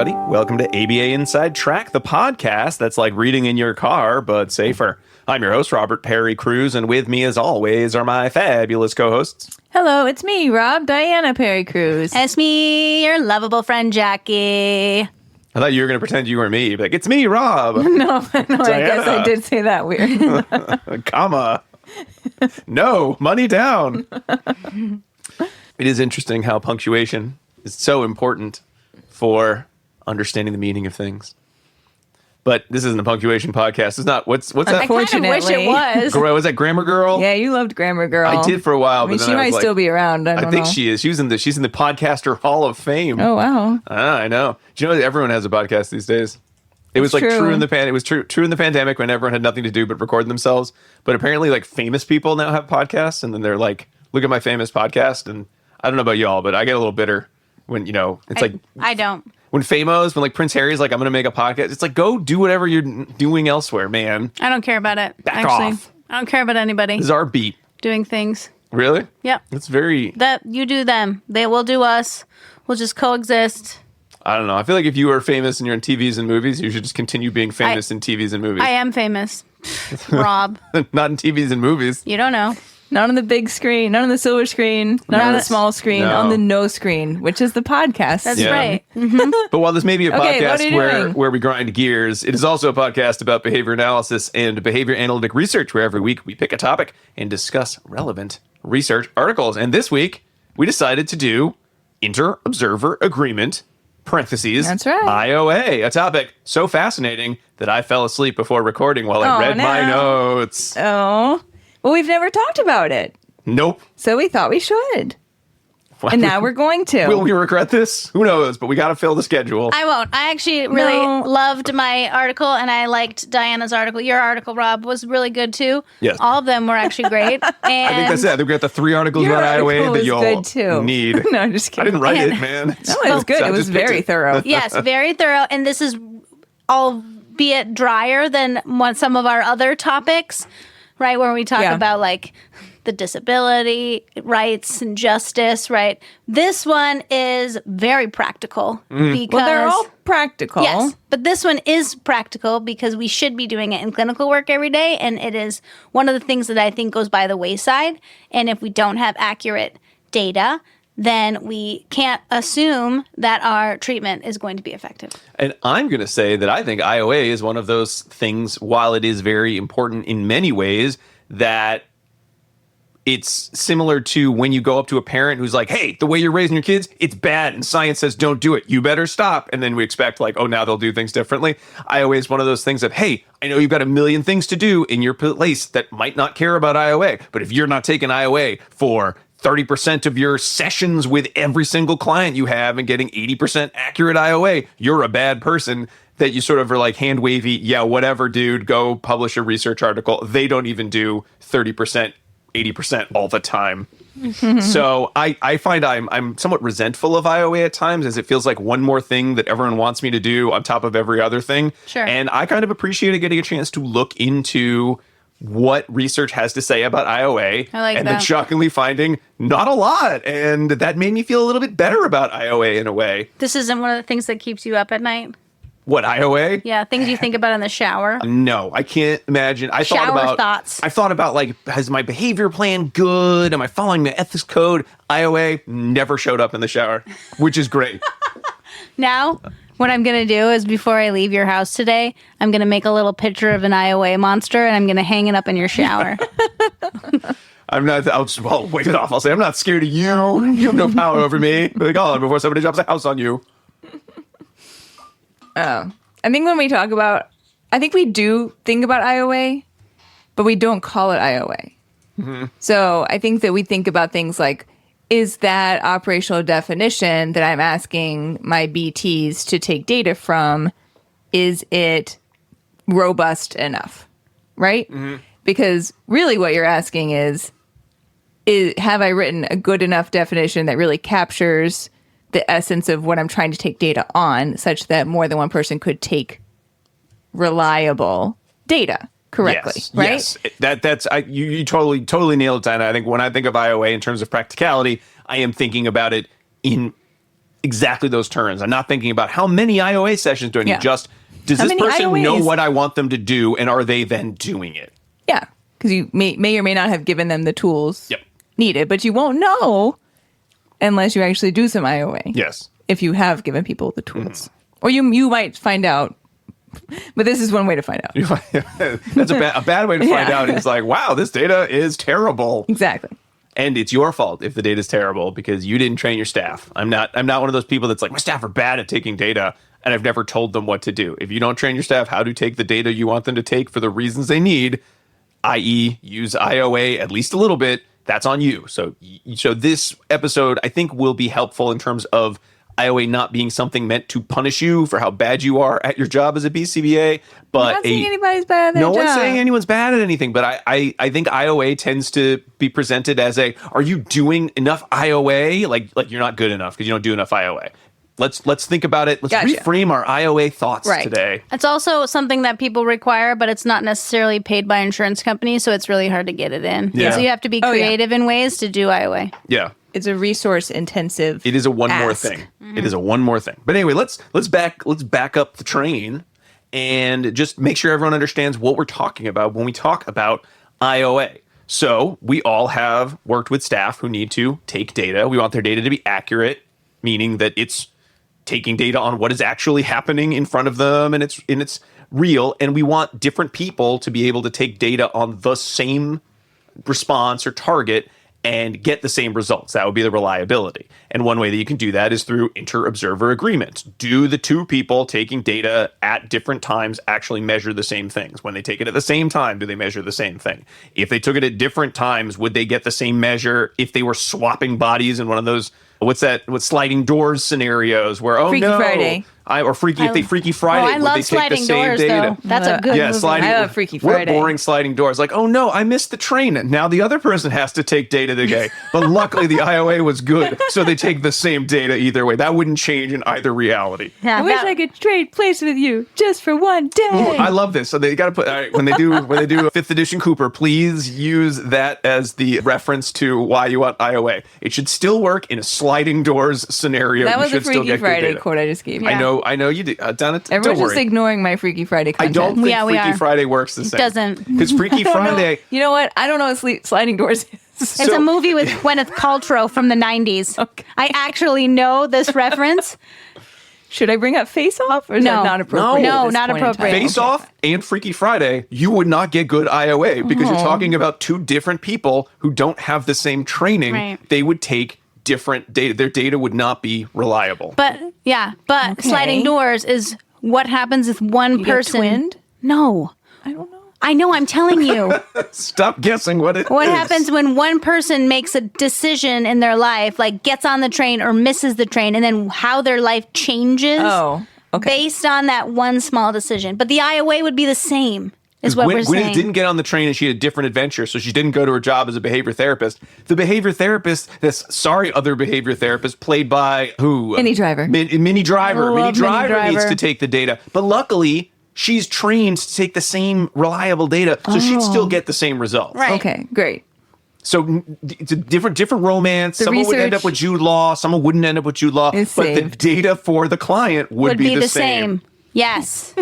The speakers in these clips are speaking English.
everybody. Welcome to ABA Inside Track, the podcast that's like reading in your car, but safer. I'm your host, Robert Perry Cruz, and with me, as always, are my fabulous co-hosts. Hello, it's me, Rob Diana Perry Cruz. It's me, your lovable friend, Jackie. I thought you were going to pretend you were me. Like, it's me, Rob. No, I guess I did say that weird. Comma. No, money down. It is interesting how punctuation is so important for understanding the meaning of things. But this isn't a punctuation podcast. It's not. What's that? I kind of wish it was. Was that Grammar Girl? Yeah, you loved Grammar Girl. I did for a while. I mean, but she might still be around. I don't know. she is. She's in the Podcaster Hall of Fame. Oh, wow. I know. Do you know that everyone has a podcast these days? It was like true in the true in the pandemic when everyone had nothing to do but record themselves. But apparently, like, famous people now have podcasts, and then they're like, "Look at my famous podcast." And I don't know about y'all, but I get a little bitter when I don't. When Famos, when like Prince Harry's like, I'm going to make a podcast. It's like, go do whatever you're doing elsewhere, man. I don't care about it. Back off. I don't care about anybody This is our beat. doing things. Really? Yep. It's very... That you do them. They will do us. We'll just coexist. I don't know. I feel like if you are famous and you're in TVs and movies, you should just continue being famous in TVs and movies. I am famous. Rob. Not in TVs and movies. You don't know. Not on the big screen, not on the silver screen, not on the small screen, on the no screen, which is the podcast. That's right. Mm-hmm. But while this may be a podcast what where we grind gears, it is also a podcast about behavior analysis and behavior analytic research, where every week we pick a topic and discuss relevant research articles. And this week, we decided to do Interobserver Agreement, parentheses, That's right. IOA, a topic so fascinating that I fell asleep before recording while I read my notes. Oh. Well, we've never talked about it. Nope. So we thought we should. And now we're going to. Will we regret this? Who knows? But we got to fill the schedule. I won't. I actually really loved my article, and I liked Diana's article. Your article, Rob, was really good, too. Yes. All of them were actually great. And I think that's it. I think we got the 3 articles Your about IOA article that was you'll good, too. need. No, I'm just kidding. I didn't write it, man. No, it was good. It was very thorough. Yes, very thorough. And this is, albeit drier than some of our other topics, right? Where we talk about, like, the disability rights and justice, right? This one is very practical because... Well, they're all practical. Yes, but this one is practical because we should be doing it in clinical work every day, and it is one of the things that I think goes by the wayside. And if we don't have accurate data, then we can't assume that our treatment is going to be effective. And I'm going to say that I think IOA is one of those things, while it is very important in many ways, that it's similar to when you go up to a parent who's like, hey, the way you're raising your kids, it's bad, and science says don't do it. You better stop. And then we expect, like, oh, now they'll do things differently. IOA is one of those things of, hey, I know you've got a million things to do in your place that might not care about IOA, but if you're not taking IOA for 30% of your sessions with every single client you have and getting 80% accurate IOA, you're a bad person. That you sort of are like hand wavy, yeah, whatever, dude, go publish a research article. They don't even do 30%, 80% all the time. So I find I'm somewhat resentful of IOA at times, as it feels like one more thing that everyone wants me to do on top of every other thing. Sure. And I kind of appreciated getting a chance to look into what research has to say about IOA. I like and that. then shockingly finding not a lot. And that made me feel a little bit better about IOA in a way. This isn't one of the things that keeps you up at night? What, IOA? Yeah, things you think about in the shower. No, I can't imagine. I Shower thoughts. I thought about, like, is my behavior plan good? Am I following the ethics code? IOA never showed up in the shower, which is great. Now, what I'm going to do is before I leave your house today, I'm going to make a little picture of an IOA monster, and I'm going to hang it up in your shower. I'm not, I'll wave it off. I'll say, I'm not scared of you. You have no power over me. Like, oh, before somebody drops a house on you. Oh, I think when we talk about, I think we do think about IOA, but we don't call it IOA. Mm-hmm. So I think that we think about things like, is that operational definition that I'm asking my BTs to take data from, is it robust enough? Right? Mm-hmm. Because really what you're asking is, have I written a good enough definition that really captures the essence of what I'm trying to take data on, such that more than one person could take reliable data correctly, yes, right? Yes, that's you totally nailed it, Diana. I think when I think of IOA in terms of practicality, I am thinking about it in exactly those terms. I'm not thinking about how many IOA sessions do I need. Yeah. Just, does How this many person know IOAs? what I want them to do, and are they then doing it? Yeah, because you may or may not have given them the tools Yep. needed, but you won't know unless you actually do some IOA. Yes. If you have given people the tools. Or you might find out, but this is one way to find out. That's a bad way to find out. It's like, wow, this data is terrible. Exactly. And it's your fault if the data is terrible because you didn't train your staff. I'm not one of those people that's like, my staff are bad at taking data and I've never told them what to do. If you don't train your staff how to take the data you want them to take for the reasons they need, i.e. use IOA at least a little bit, that's on you. So this episode, I think, will be helpful in terms of IOA not being something meant to punish you for how bad you are at your job as a BCBA. But I'm not saying anybody's bad at their no job. one's saying anyone's bad at anything. But I think IOA tends to be presented as are you doing enough IOA? Like you're not good enough because you don't do enough IOA. Let's think about it. Let's Gotcha. reframe our IOA thoughts today. It's also something that people require, but it's not necessarily paid by insurance companies, so it's really hard to get it in. Yeah. So you have to be creative in ways to do IOA. Yeah. It's a resource intensive. It is a one more ask. thing. It is a one more thing. But anyway, let's back up the train and just make sure everyone understands what we're talking about when we talk about IOA. So we all have worked with staff who need to take data. We want their data to be accurate, meaning that it's taking data on what is actually happening in front of them and it's real. And we want different people to be able to take data on the same response or target and get the same results. That would be the reliability. And one way that you can do that is through inter-observer agreements. Do the two people taking data at different times actually measure the same things? When they take it at the same time, do they measure the same thing? If they took it at different times, would they get the same measure if they were swapping bodies in one of those, what sliding doors scenarios where, Freaky Friday. If they Freaky Friday, I would love they take the sliding same doors, data? though. That's a good movie. Sliding. I love Freaky What Friday. boring sliding doors. Like, oh no, I missed the train. Now the other person has to take data today. But luckily the IOA was good, so they take the same data either way. That wouldn't change in either reality. Yeah, I wish I could trade places with you just for one day. I love this. So they got to put when they do a 5th edition Cooper, please use that as the reference to why you want IOA. It should still work in a sliding doors scenario. That You was a should still Freaky get good Friday data. quote I just gave you. Yeah. I know you did. Done it. Everyone's Don't just worry. ignoring my Freaky Friday I content. don't think Yeah, we Freaky are. Friday works the same. doesn't. Because Freaky Friday. You know what? I don't know what sliding doors is. It's a movie with Gwyneth Paltrow from the 90s. Okay. I actually know this reference. Should I bring up Face Off or is No. that not appropriate? No, at this not point in time? appropriate. Face Off and Freaky Friday, you would not get good IOA because you're talking about two different people who don't have the same training. Right. They would take different data. Their data would not be reliable. But Okay. sliding doors is what happens if one You person. get twinned? No. I don't know. I know, I'm telling you. Stop guessing what it What is. happens when one person makes a decision in their life, like gets on the train or misses the train, and then how their life changes Oh, okay. based on that one small decision. But the IOA would be the same, is what we're Gwyneth saying. didn't get on the train and she had a different adventure, so she didn't go to her job as a behavior therapist. The behavior therapist, other behavior therapist, played by who? Minnie Driver. Minnie Driver. I love Minnie Minnie Driver needs Driver. to take the data. But luckily, she's trained to take the same reliable data, so she'd still get the same results. Right. Okay, great. So it's a different romance. The Someone would end research up with Jude Law. Someone wouldn't end up with Jude Law. is But the saved. data for the client would be the same. Yes.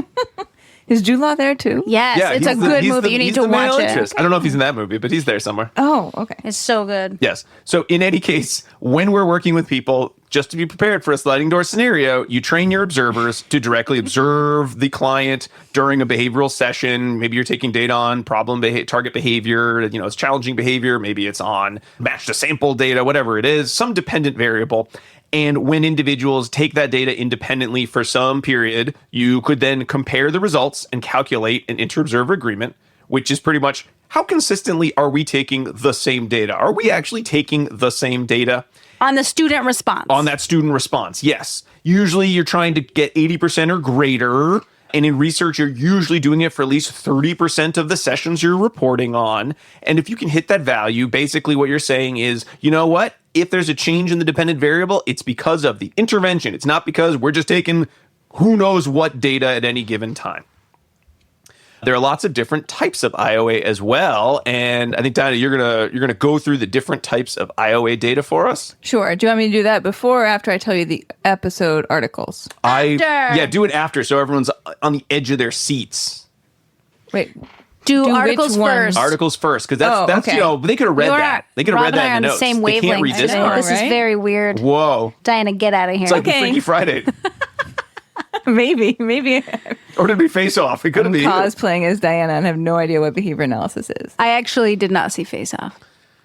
Is Jude Law there too? Yes. Yeah, it's a he's good he's movie. You need he's to the male watch it. interest. I don't know if he's in that movie, but he's there somewhere. Oh, okay. It's so good. Yes. So in any case, when we're working with people, just to be prepared for a sliding door scenario, you train your observers to directly observe the client during a behavioral session. Maybe you're taking data on target behavior, it's challenging behavior. Maybe it's on match to sample data, whatever it is, some dependent variable. And when individuals take that data independently for some period, you could then compare the results and calculate an inter-observer agreement, which is pretty much how consistently are we taking the same data? Are we actually taking the same data? On the student response. On that student response, yes. Usually you're trying to get 80% or greater. And in research, you're usually doing it for at least 30% of the sessions you're reporting on. And if you can hit that value, basically what you're saying is, you know what? If there's a change in the dependent variable, it's because of the intervention. It's not because we're just taking who knows what data at any given time. There are lots of different types of IOA as well. And I think, Diana, you're gonna go through the different types of IOA data for us. Sure. Do you want me to do that before or after I tell you the episode articles? Yeah, do it after so everyone's on the edge of their seats. Wait. Do which articles ones? first. Articles first, because that's okay. they could have read that. They could have read Rob and I that are in on the the notes. same They can't read wavelength. this I know, part. This is right? very weird. Whoa. Diana, get out of here. It's like Okay. Freaky Friday. Maybe. Or did we face off? It could have I'm been. cosplaying as Diana and have no idea what behavior analysis is. I actually did not see Face Off.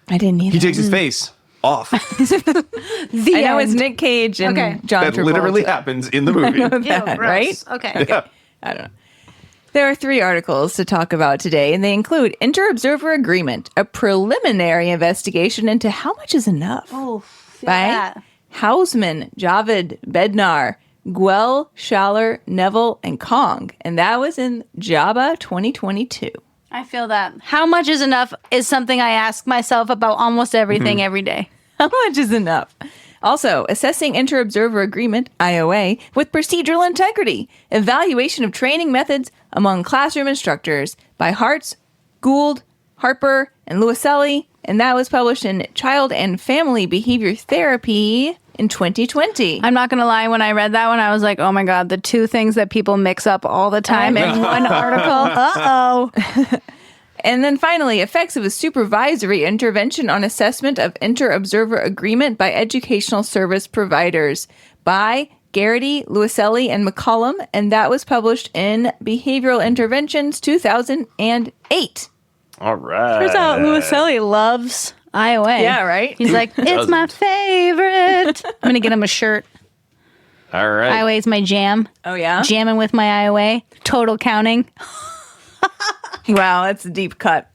I didn't either. He takes his face off. The I know it's Nick Cage and Okay. John That Travolta. literally happens in the movie. that, right? Okay. Yeah. I don't know. There are 3 articles to talk about today, and they include Interobserver Agreement, a preliminary investigation into how much is enough. Oh, feel by that. Hausman, Javed, Bednar, Guell, Schaller, Nevill, and Kahng. And that was in JABA 2022. I feel that. How much is enough is something I ask myself about almost everything every day. How much is enough? Also, assessing Interobserver Agreement, IOA, with procedural integrity, evaluation of training methods among classroom instructors by Hartz, Gould, Harper, and Luiselli, and that was published in Child and Family Behavior Therapy in 2020. I'm not going to lie. When I read that one, I was like, oh my God, the 2 things that people mix up all the time in one article. Uh-oh. And then finally, effects of a supervisory intervention on assessment of Interobserver Agreement by educational service providers by Garrity, Luiselli, and McCollum, and that was published in Behavioral Interventions 2008. All right. Turns out Luiselli loves IOA. Yeah, right? He's like, it's my favorite. I'm going to get him a shirt. All right. IOA is my jam. Oh, yeah? Jamming with my IOA. Total counting. Wow, that's a deep cut.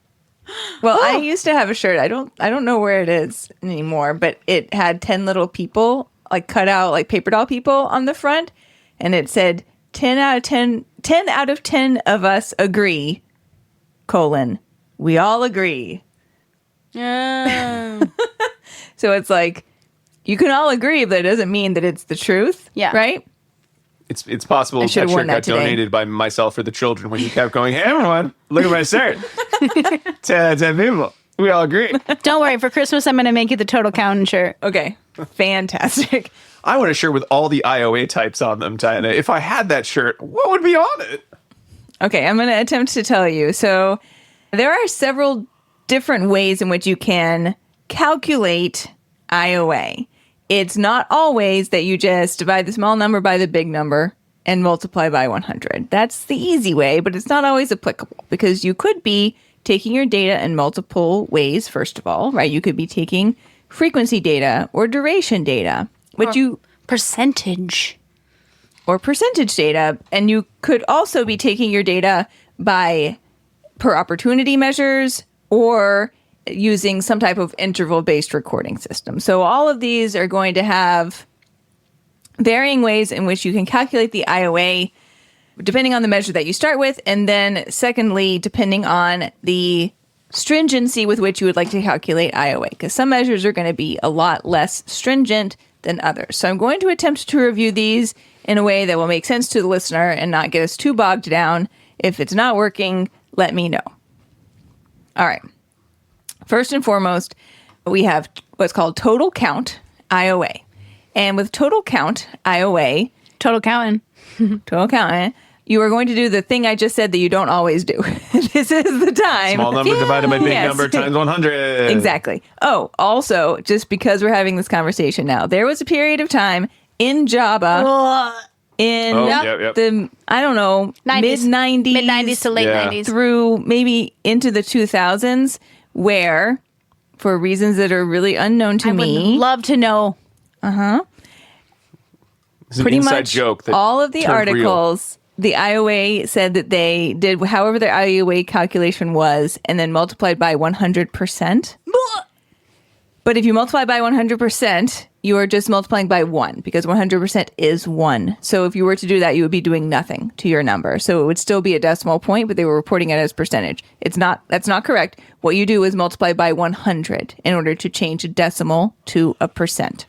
Well, I used to have a shirt. I don't know where it is anymore, but it had 10 little people, like cut out like paper doll people on the front, and it said 10 out of 10 of us agree, we all agree. Yeah. So it's like you can all agree, but it doesn't mean that it's the truth. Yeah. Right? It's possible I that should've shirt worn that got today. donated by myself for the children when you kept going, hey, everyone, look at my shirt. 10 people. We all agree. Don't worry. For Christmas, I'm going to make you the total counting shirt. Okay. Fantastic. I want a shirt with all the IOA types on them, Diana. If I had that shirt, what would be on it? Okay, I'm going to attempt to tell you. So there are several different ways in which you can calculate IOA. It's not always that you just divide the small number by the big number and multiply by 100. That's the easy way, but it's not always applicable because you could be taking your data in multiple ways, first of all, right? You could be taking frequency data or duration data, but Percentage. or percentage data, and you could also be taking your data by per opportunity measures or using some type of interval-based recording system. So all of these are going to have varying ways in which you can calculate the IOA depending on the measure that you start with, and then secondly, depending on the stringency with which you would like to calculate IOA, because some measures are going to be a lot less stringent than others. So I'm going to attempt to review these in a way that will make sense to the listener and not get us too bogged down. If it's not working, let me know. All right. First and foremost, we have what's called total count, IOA. And with total count, IOA, Total counting. you are going to do the thing I just said that you don't always do. This is the time. Small number divided by big Yes. number times 100. Exactly. Oh, also, just because we're having this conversation now, there was a period of time in Java in Yep. the, I don't know, 90s. mid-90s. Mid-90s to late Yeah. 90s. through maybe into the 2000s, where, for reasons that are really unknown to I would me, love to know. It's an pretty inside much joke that all of the turned real. articles, the IOA said that they did however their IOA calculation was and then multiplied by 100%. But if you multiply by 100%, you are just multiplying by 1 because 100% is 1. So if you were to do that, you would be doing nothing to your number. So it would still be a decimal point, but they were reporting it as percentage. That's not correct. What you do is multiply by 100 in order to change a decimal to a percent.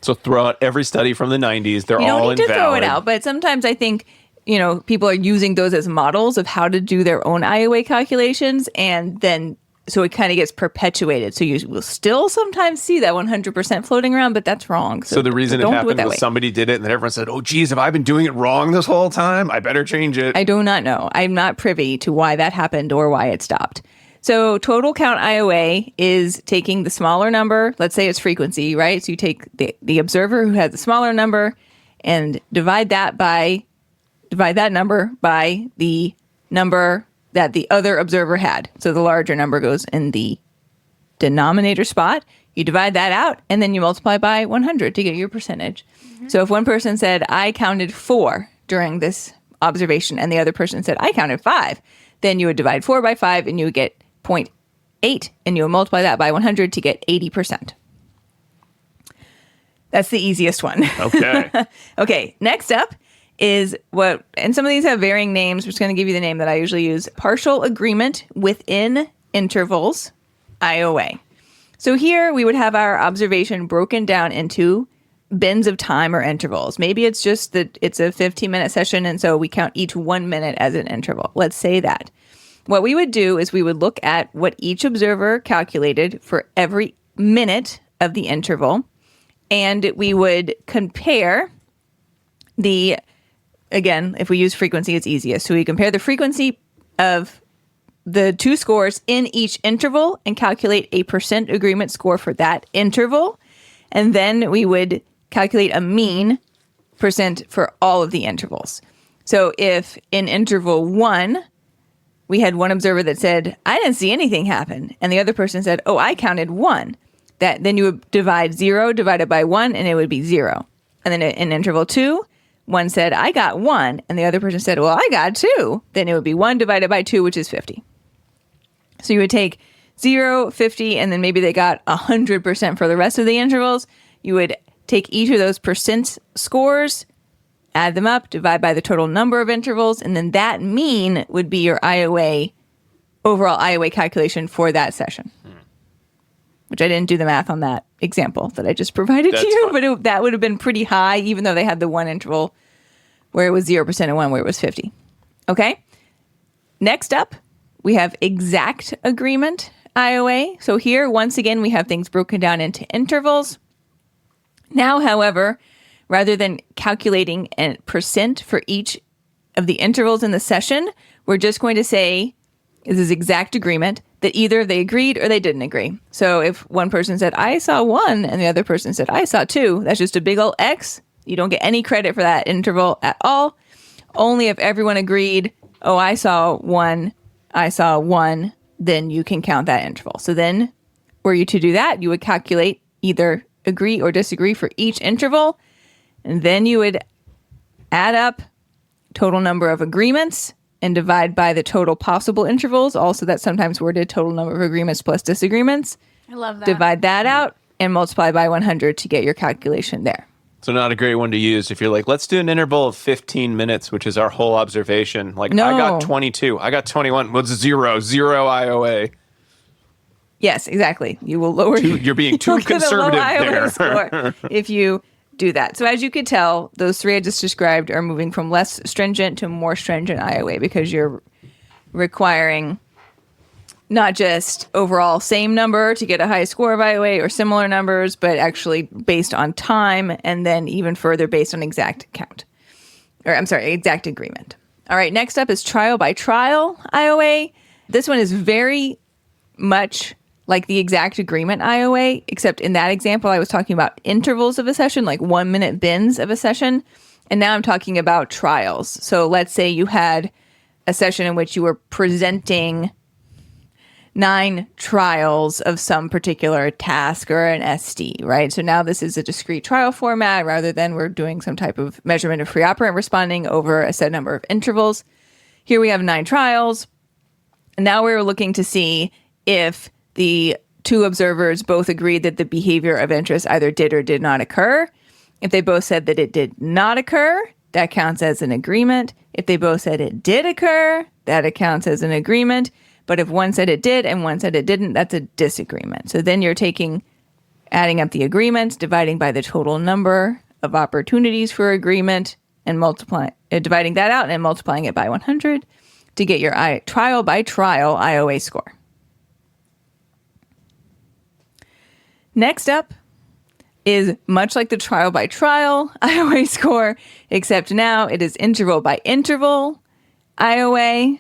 So throw out every study from the 90s. They're You all don't need invalid. to throw it out, but sometimes I think people are using those as models of how to do their own IOA calculations, and then so it kind of gets perpetuated. So you will still sometimes see that 100% floating around, but that's wrong. So the reason it happened was somebody did it, and then everyone said, oh, geez, have I been doing it wrong this whole time? I better change it. I do not know. I'm not privy to why that happened or why it stopped. So total count IOA is taking the smaller number. Let's say it's frequency, right? So you take the observer who has the smaller number and divide that number by the number that the other observer had. So the larger number goes in the denominator spot. You divide that out, and then you multiply by 100 to get your percentage. Mm-hmm. So if one person said, I counted 4 during this observation, and the other person said, I counted 5, then you would divide 4 by 5, and you would get 0.8, and you would multiply that by 100 to get 80%. That's the easiest one. Okay. Okay, next up is and some of these have varying names. I'm just going to give you the name that I usually use. Partial agreement within intervals, IOA. So here we would have our observation broken down into bins of time or intervals. Maybe it's just that it's a 15-minute session, and so we count each 1 minute as an interval. Let's say that. What we would do is we would look at what each observer calculated for every minute of the interval, and we would compare again, if we use frequency, it's easiest. So we compare the frequency of the two scores in each interval and calculate a % agreement score for that interval. And then we would calculate a mean % for all of the intervals. So if in interval 1, we had one observer that said, I didn't see anything happen, and the other person said, oh, I counted 1, then you would divide 0 divided by 1, and it would be 0. And then in interval 2, one said, I got 1, and the other person said, well, I got 2. Then it would be 1 divided by 2, which is 50. So you would take 0, 50, and then maybe they got 100% for the rest of the intervals. You would take each of those % scores, add them up, divide by the total number of intervals, and then that mean would be your overall IOA calculation for that session. Which I didn't do the math on that example that I just provided to you, but that would have been pretty high, even though they had the one interval where it was 0% and one where it was 50. Okay? Next up, we have exact agreement IOA. So here, once again, we have things broken down into intervals. Now, however, rather than calculating a % for each of the intervals in the session, we're just going to say, this is exact agreement, that either they agreed or they didn't agree. So if one person said, I saw 1, and the other person said, I saw 2, that's just a big old X. You don't get any credit for that interval at all. Only if everyone agreed, oh, I saw 1, then you can count that interval. So then, were you to do that, you would calculate either agree or disagree for each interval, and then you would add up total number of agreements and divide by the total possible intervals. Also, that's sometimes worded total number of agreements plus disagreements. I love that. Divide that out and multiply by 100 to get your calculation there. So not a great one to use if you're like, let's do an interval of 15 minutes, which is our whole observation. Like, no. I got 22. I got 21. What's 0? 0 IOA. Yes, exactly. You will lower. You're being too conservative there. Score if you do that. So as you could tell, those three I just described are moving from less stringent to more stringent IOA because you're requiring not just overall same number to get a high score of IOA or similar numbers, but actually based on time and then even further based on exact count. Exact agreement. All right, next up is trial by trial IOA. This one is very much like the exact agreement IOA, except in that example, I was talking about intervals of a session, like 1 minute bins of a session. And now I'm talking about trials. So let's say you had a session in which you were presenting 9 trials of some particular task or an SD, right? So now this is a discrete trial format rather than we're doing some type of measurement of free operant responding over a set number of intervals. Here we have 9 trials. And now we're looking to see if the two observers both agreed that the behavior of interest either did or did not occur. If they both said that it did not occur, that counts as an agreement. If they both said it did occur, that counts as an agreement. But if one said it did and one said it didn't, that's a disagreement. So then you're adding up the agreements, dividing by the total number of opportunities for agreement, and multiplying dividing that out and multiplying it by 100 to get your trial by trial IOA score. Next up is much like the trial by trial IOA score, except now it is interval by interval IOA.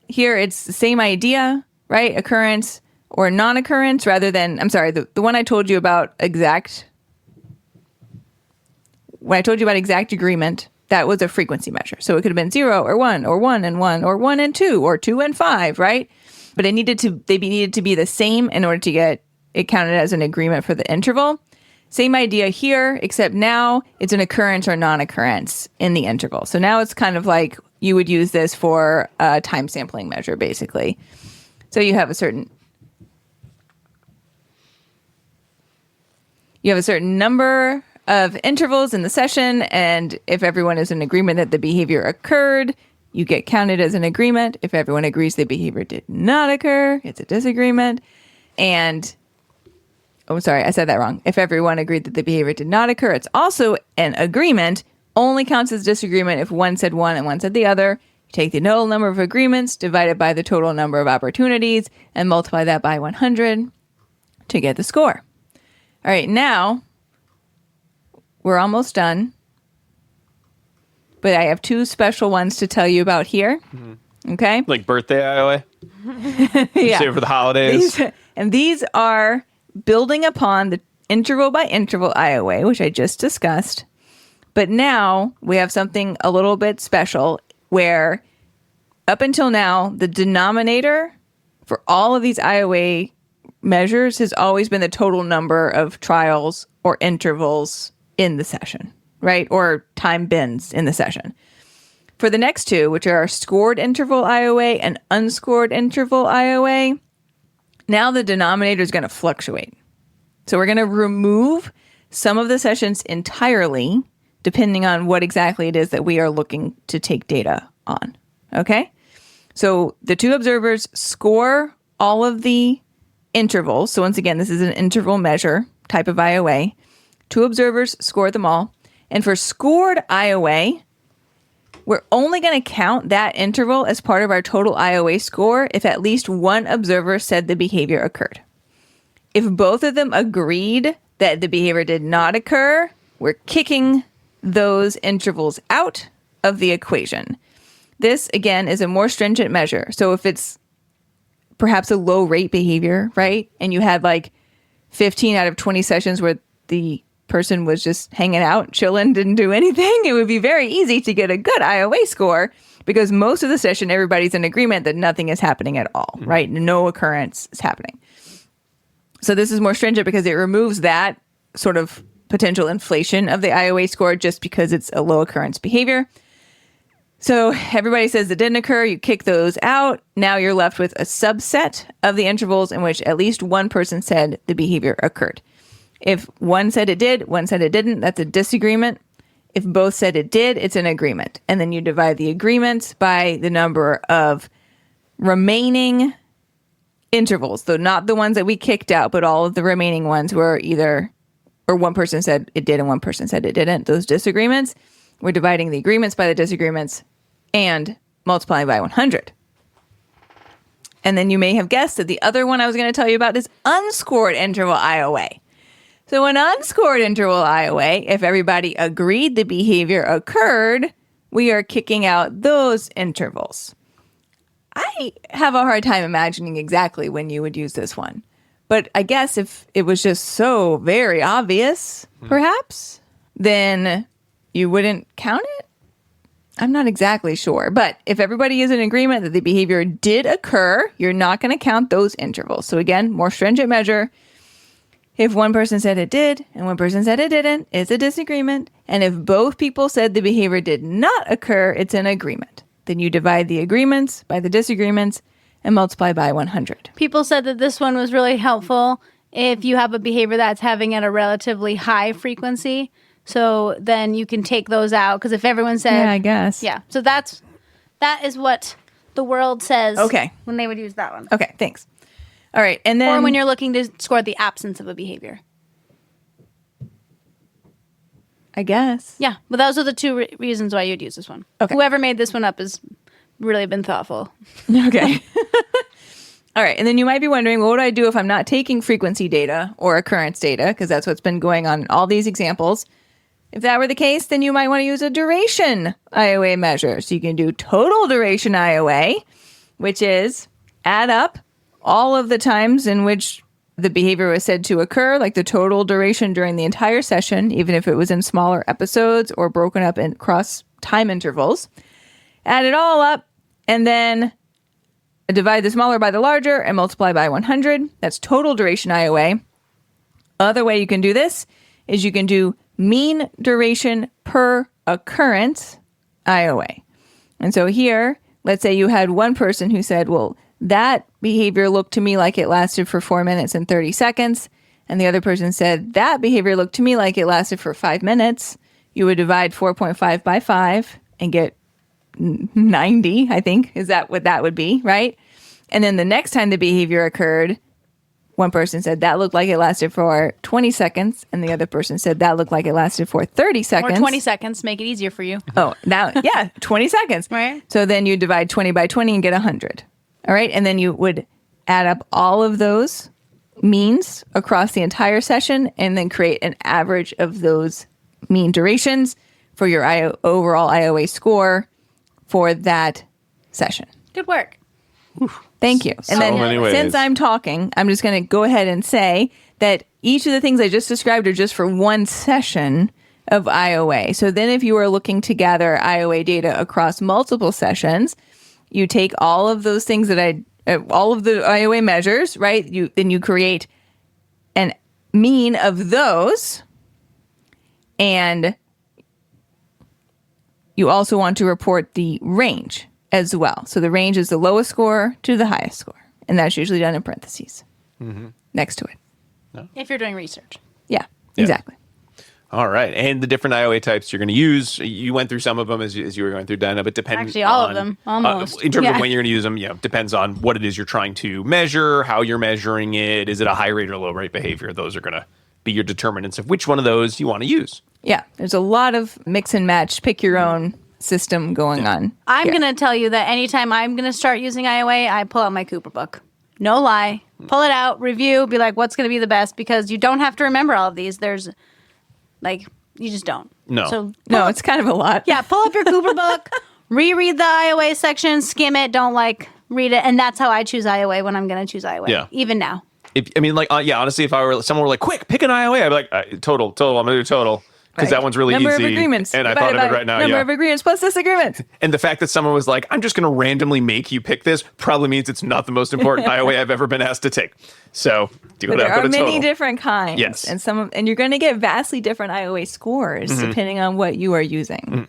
Here it's the same idea, right? Occurrence or non-occurrence rather than, I'm sorry, the one I told you about when I told you about exact agreement, that was a frequency measure. So it could have been 0 or 1 or 1 and 1 or 1 and 2 or 2 and 5, right? But they needed to be the same in order to get it counted as an agreement for the interval. Same idea here, except now it's an occurrence or non-occurrence in the interval. So now it's kind of like you would use this for a time sampling measure, basically. So you have a certain number of intervals in the session, and if everyone is in agreement that the behavior occurred, you get counted as an agreement. If everyone agrees the behavior did not occur, it's a disagreement. And oh, sorry, I said that wrong. If everyone agreed that the behavior did not occur, it's also an agreement. Only counts as disagreement if one said one and one said the other. You take the total number of agreements divided by the total number of opportunities and multiply that by 100 to get the score. All right, now we're almost done. But I have two special ones to tell you about here. Mm-hmm. Okay? Like birthday IOA? Yeah. Save for the holidays. These are building upon the interval by interval IOA, which I just discussed. But now we have something a little bit special where up until now, the denominator for all of these IOA measures has always been the total number of trials or intervals in the session, right? Or time bins in the session. For the next two, which are scored interval IOA and unscored interval IOA, now the denominator is going to fluctuate. So we're going to remove some of the sessions entirely, depending on what exactly it is that we are looking to take data on. Okay? So the two observers score all of the intervals. So once again, this is an interval measure type of IOA. Two observers score them all. And for scored IOA, we're only going to count that interval as part of our total IOA score if at least one observer said the behavior occurred. If both of them agreed that the behavior did not occur, we're kicking those intervals out of the equation. This, again, is a more stringent measure. So if it's perhaps a low rate behavior, right? And you had like 15 out of 20 sessions where the person was just hanging out, chilling, didn't do anything, it would be very easy to get a good IOA score because most of the session, everybody's in agreement that nothing is happening at all, right? No occurrence is happening. So this is more stringent because it removes that sort of potential inflation of the IOA score just because it's a low occurrence behavior. So everybody says it didn't occur, you kick those out. Now you're left with a subset of the intervals in which at least one person said the behavior occurred. If one said it did, one said it didn't, that's a disagreement. If both said it did, it's an agreement. And then you divide the agreements by the number of remaining intervals, though not the ones that we kicked out, but all of the remaining ones were either, or one person said it did and one person said it didn't. Those disagreements, we're dividing the agreements by the disagreements and multiplying by 100. And then you may have guessed that the other one I was going to tell you about is unscored interval IOA. So an unscored interval IOA, if everybody agreed the behavior occurred, we are kicking out those intervals. I have a hard time imagining exactly when you would use this one. But I guess if it was just so very obvious, perhaps, then you wouldn't count it? I'm not exactly sure. But if everybody is in agreement that the behavior did occur, you're not going to count those intervals. So again, more stringent measure. If one person said it did and one person said it didn't, it's a disagreement. And if both people said the behavior did not occur, it's an agreement. Then you divide the agreements by the disagreements and multiply by 100. People said that this one was really helpful if you have a behavior that's having at a relatively high frequency. So then you can take those out because if everyone said... Yeah, I guess. Yeah. So that is what the world says Okay. when they would use that one. Okay, thanks. All right, and then... Or when you're looking to score the absence of a behavior. I guess. Yeah, but those are the two reasons why you'd use this one. Okay. Whoever made this one up has really been thoughtful. Okay. All right. And then you might be wondering, well, what do I do if I'm not taking frequency data or occurrence data? Because that's what's been going on in all these examples. If that were the case, then you might want to use a duration IOA measure. So you can do total duration IOA, which is add up all of the times in which the behavior was said to occur, like the total duration during the entire session, even if it was in smaller episodes or broken up in cross time intervals. Add it all up and then divide the smaller by the larger and multiply by 100. That's total duration IOA. Other way you can do this is you can do mean duration per occurrence IOA. And so here, let's say you had one person who said, well, that behavior looked to me like it lasted for 4 minutes and 30 seconds. And the other person said, that behavior looked to me like it lasted for 5 minutes. You would divide 4.5 by 5 and get 90, I think. Is that what that would be, right? And then the next time the behavior occurred, one person said that looked like it lasted for 20 seconds. And the other person said that looked like it lasted for 30 seconds. Or 20 seconds, make it easier for you. Oh, now, yeah, 20 seconds. Right. So then you divide 20 by 20 and get 100. All right. And then you would add up all of those means across the entire session and then create an average of those mean durations for your overall IOA score for that session. Good work. Thank you. And So then many ways. since I'm talking, I'm just going to go ahead and say that each of the things I just described are just for one session of IOA. So then if you are looking to gather IOA data across multiple sessions, you take all of those things that all of the IOA measures, right? Then you create an mean of those, and you also want to report the range as well. So the range is the lowest score to the highest score, and that's usually done in parentheses next to it. If you're doing research. Yeah, exactly. All right. And the different IOA types you're going to use, you went through some of them as you were going through, Dinah, but depending Actually, all of them, almost. in terms Yeah. of when you're going to use them, depends on what it is you're trying to measure, how you're measuring it. Is it a high rate or low rate behavior? Those are going to be your determinants of which one of those you want to use. Yeah, there's a lot of mix and match, pick your own system going on. I'm here. going to tell you that anytime I'm going to start using IOA, I pull out my Cooper book. No lie. Pull it out, review, be like, what's going to be the best? Because you don't have to remember all of these. There's, like, you just don't. No. So No, it's kind of a lot. yeah, pull up your Cooper book, reread the IOA section, skim it, don't read it. And that's how I choose IOA when I'm going to choose IOA. Yeah. Even now. Honestly, if someone were like, quick, pick an IOA, I'd be like, total, I'm going to do total. Because Right. that one's really Number easy. of agreements. And I divided thought of it by right now. Number of agreements plus disagreements. And the fact that someone was like, I'm just going to randomly make you pick this probably means it's not the most important IOA I've ever been asked to take. So do But it there out, are go to many total. different kinds. Yes. And you're going to get vastly different IOA scores depending on what you are using.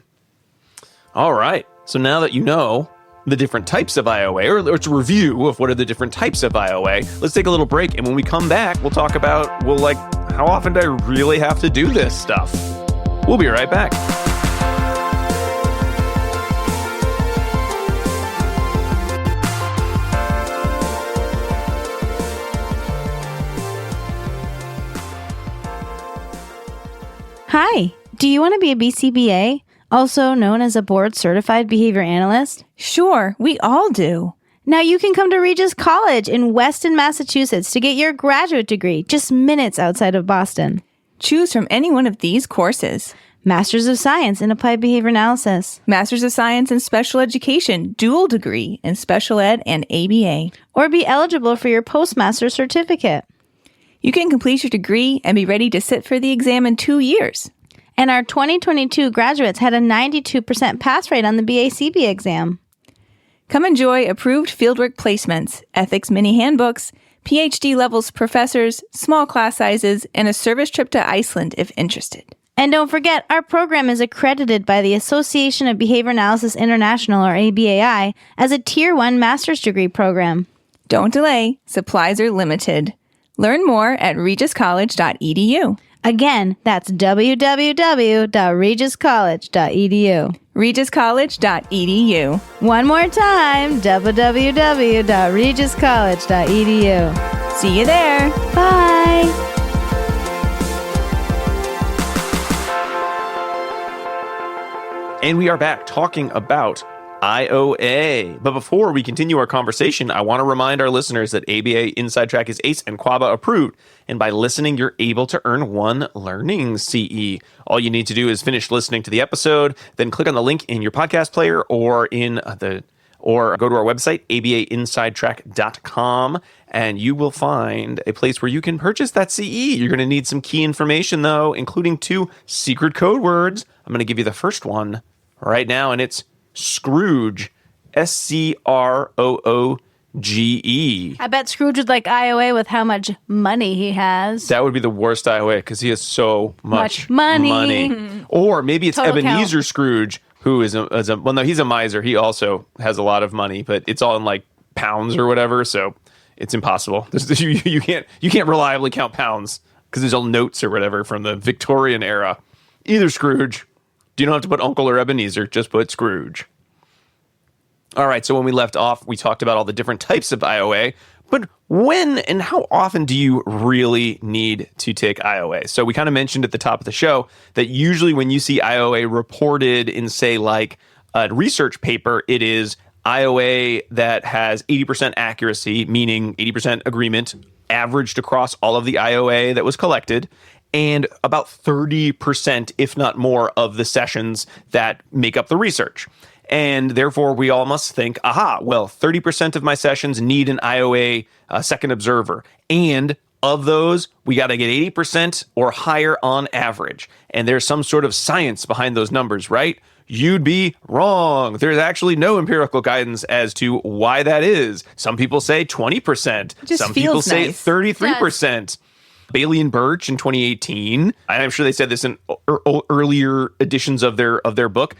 All right. So now that you know the different types of IOA, or it's a review of what are the different types of IOA, let's take a little break. And when we come back, we'll talk about, how often do I really have to do this stuff? We'll be right back. Hi. Do you want to be a BCBA, also known as a board certified behavior analyst? Sure, we all do. Now you can come to Regis College in Weston, Massachusetts to get your graduate degree, just minutes outside of Boston. Choose from any one of these courses. Masters of Science in Applied Behavior Analysis. Masters of Science in Special Education, dual degree in Special Ed and ABA. Or be eligible for your postmaster certificate. You can complete your degree and be ready to sit for the exam in 2 years. And our 2022 graduates had a 92% pass rate on the BACB exam. Come enjoy approved fieldwork placements, ethics mini handbooks, PhD levels professors, small class sizes, and a service trip to Iceland if interested. And don't forget, our program is accredited by the Association of Behavior Analysis International, or ABAI, as a Tier 1 master's degree program. Don't delay. Supplies are limited. Learn more at regiscollege.edu. Again, that's www.regiscollege.edu. regiscollege.edu. One more time, www.regiscollege.edu. See you there. Bye. And we are back talking about IOA. But before we continue our conversation, I want to remind our listeners that ABA Inside Track is ACE and QABA approved. And by listening, you're able to earn 1 Learning CE. All you need to do is finish listening to the episode, then click on the link in your podcast player or go to our website, abainsidetrack.com, and you will find a place where you can purchase that CE. You're going to need some key information, though, including 2 secret code words. I'm going to give you the first one right now, and it's Scrooge, SCROOGE. I bet Scrooge would like IOA with how much money he has. That would be the worst IOA because he has so much money. Or maybe it's Total Ebenezer count. Scrooge, who is well, no, he's a miser. He also has a lot of money, but it's all in like pounds or whatever, so it's impossible. You can't reliably count pounds because there's all notes or whatever from the Victorian era. Either Scrooge. You don't have to put Uncle or Ebenezer, just put Scrooge. All right, so when we left off, we talked about all the different types of IOA, but when and how often do you really need to take IOA? So we kind of mentioned at the top of the show that usually when you see IOA reported in, say, like a research paper, it is IOA that has 80% accuracy, meaning 80% agreement, averaged across all of the IOA that was collected, and about 30%, if not more, of the sessions that make up the research. And therefore, we all must think, 30% of my sessions need an IOA second observer. And of those, we got to get 80% or higher on average. And there's some sort of science behind those numbers, right? You'd be wrong. There's actually no empirical guidance as to why that is. Some people say 20%. Just Some people feels say nice. 33%. Bailey and Birch in 2018, I'm sure they said this in earlier editions of their book,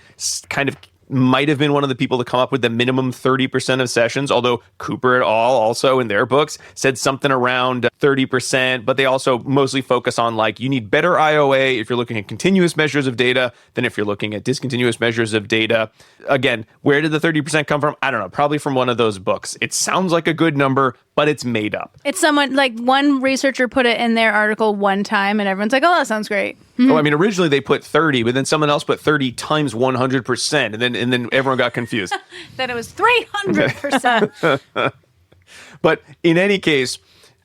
kind of might have been one of the people to come up with the minimum 30% of sessions, although Cooper et al. Also in their books said something around 30%, but they also mostly focus on like you need better IOA if you're looking at continuous measures of data than if you're looking at discontinuous measures of data. Again, where did the 30% come from? I don't know, probably from one of those books. It sounds like a good number, but it's made up. It's someone, like one researcher put it in their article one time and everyone's like, oh, that sounds great. Oh, I mean, originally they put 30, but then someone else put 30 times 100%, and then everyone got confused. Then it was 300%. But in any case,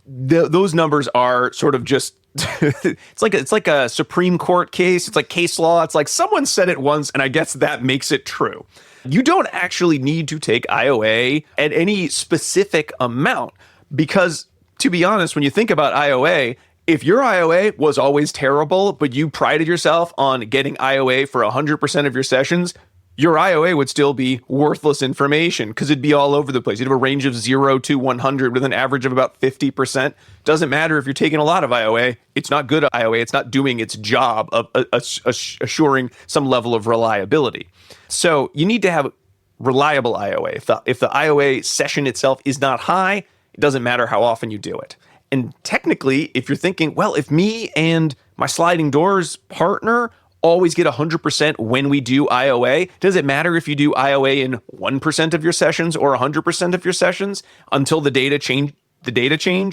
those numbers are sort of just it's like a Supreme Court case. It's like case law. It's like someone said it once, and I guess that makes it true. You don't actually need to take IOA at any specific amount because, to be honest, when you think about IOA, if your IOA was always terrible, but you prided yourself on getting IOA for 100% of your sessions, your IOA would still be worthless information because it'd be all over the place. You'd have a range of 0 to 100 with an average of about 50%. Doesn't matter if you're taking a lot of IOA. It's not good IOA. It's not doing its job of assuring some level of reliability. So you need to have reliable IOA. If the IOA session itself is not high, it doesn't matter how often you do it. And technically, if you're thinking, well, if me and my sliding doors partner always get 100% when we do IOA, does it matter if you do IOA in 1% of your sessions or 100% of your sessions until the data change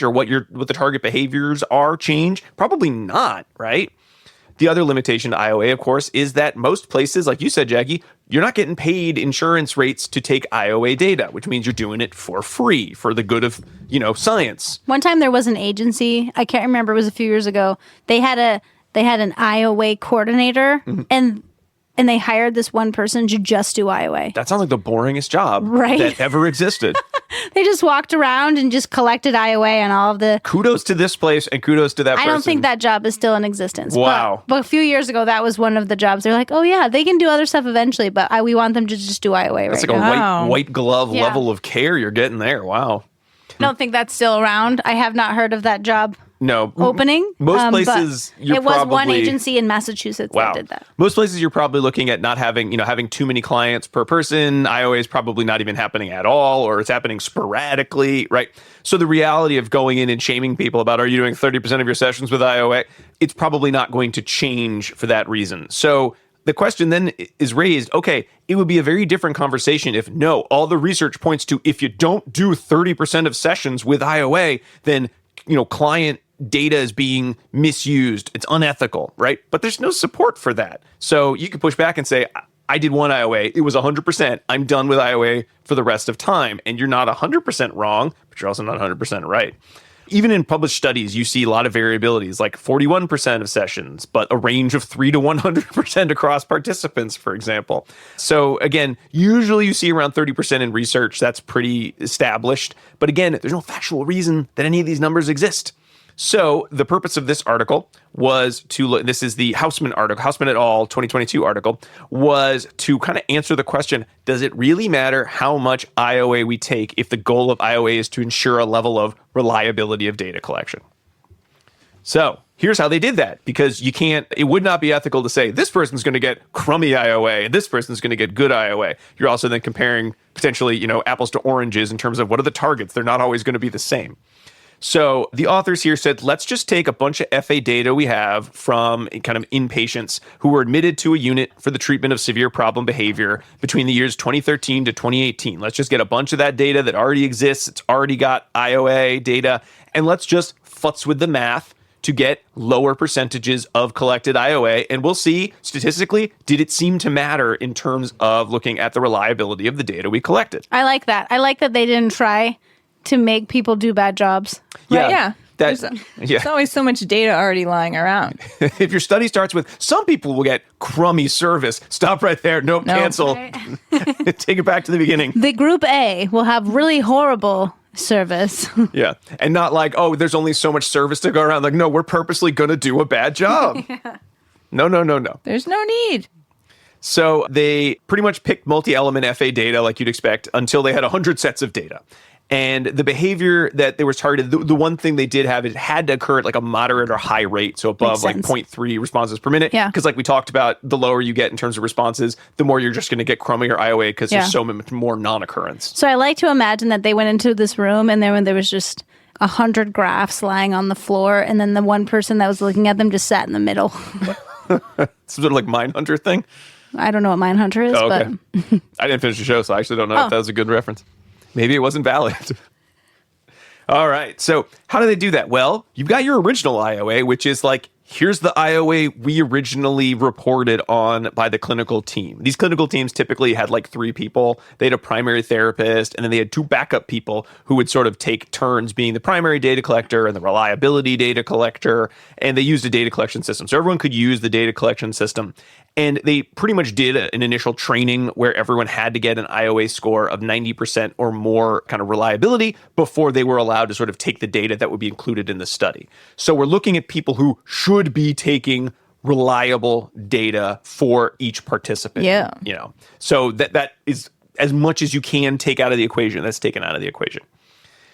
or what the target behaviors are change? Probably not, right? The other limitation to IOA, of course, is that most places, like you said, Jackie, you're not getting paid insurance rates to take IOA data, which means you're doing it for free for the good of, science. One time there was an agency, I can't remember, it was a few years ago. They had an IOA coordinator and they hired this one person to just do IOA. That sounds like the boringest job Right. that ever existed. They just walked around and just collected IOA on all of the... Kudos to this place and kudos to that person. I don't think that job is still in existence. Wow. But a few years ago, that was one of the jobs. They're like, oh yeah, they can do other stuff eventually, but we want them to just do IOA That's right like now. a white glove Yeah. level of care you're getting there. Wow. I don't think that's still around. I have not heard of that job No. opening. Most places but you're it was probably... one agency in Massachusetts Wow. that did that. Most places you're probably looking at not having, having too many clients per person. IOA is probably not even happening at all, or it's happening sporadically, right? So the reality of going in and shaming people about, are you doing 30% of your sessions with IOA? It's probably not going to change for that reason. So the question then is raised, okay, it would be a very different conversation if all the research points to if you don't do 30% of sessions with IOA, then, client data is being misused. It's unethical, right? But there's no support for that. So you could push back and say, I did one IOA. It was 100%. I'm done with IOA for the rest of time. And you're not 100% wrong, but you're also not 100% right. Even in published studies, you see a lot of variabilities, like 41% of sessions, but a range of 3 to 100% across participants, for example. So again, usually you see around 30% in research. That's pretty established. But again, there's no factual reason that any of these numbers exist. So the purpose of this article was to look, this is the Hausman article, Hausman et al. 2022 article, was to kind of answer the question, does it really matter how much IOA we take if the goal of IOA is to ensure a level of reliability of data collection? So here's how they did that, because it would not be ethical to say this person's going to get crummy IOA and this person's going to get good IOA. You're also then comparing potentially, apples to oranges in terms of what are the targets. They're not always going to be the same. So the authors here said, let's just take a bunch of FA data we have from kind of inpatients who were admitted to a unit for the treatment of severe problem behavior between the years 2013 to 2018. Let's just get a bunch of that data that already exists. It's already got IOA data. And let's just futz with the math to get lower percentages of collected IOA. And we'll see statistically, did it seem to matter in terms of looking at the reliability of the data we collected? I like that. I like that they didn't try to make people do bad jobs. Right? Yeah. There's always so much data already lying around. If your study starts with, some people will get crummy service, stop right there. Nope. Cancel. Right. Take it back to the beginning. The group A will have really horrible service. Yeah. And not like, oh, there's only so much service to go around. Like, no, we're purposely going to do a bad job. Yeah. No. There's no need. So they pretty much picked multi-element FA data like you'd expect until they had 100 sets of data. And the behavior that they were targeted, the one thing they did have, it had to occur at like a moderate or high rate, so above like 0.3 responses per minute. Yeah. Because like we talked about, the lower you get in terms of responses, the more you're just going to get crummier IOA because there's so much more non-occurrence. So I like to imagine that they went into this room and there was just 100 graphs lying on the floor, and then the one person that was looking at them just sat in the middle. Sort of like Mindhunter thing? I don't know what Mindhunter is, okay. but... I didn't finish the show, so I actually don't know if that was a good reference. Maybe it wasn't valid. All right. So how do they do that? Well, you've got your original IOA, which is like, here's the IOA we originally reported on by the clinical team. These clinical teams typically had like 3 people. They had a primary therapist, and then they had 2 backup people who would sort of take turns being the primary data collector and the reliability data collector. And they used a data collection system. So everyone could use the data collection system. And they pretty much did an initial training where everyone had to get an IOA score of 90% or more kind of reliability before they were allowed to sort of take the data that would be included in the study. So we're looking at people who should be taking reliable data for each participant. Yeah. So that is as much as you can take out of the equation. That's taken out of the equation.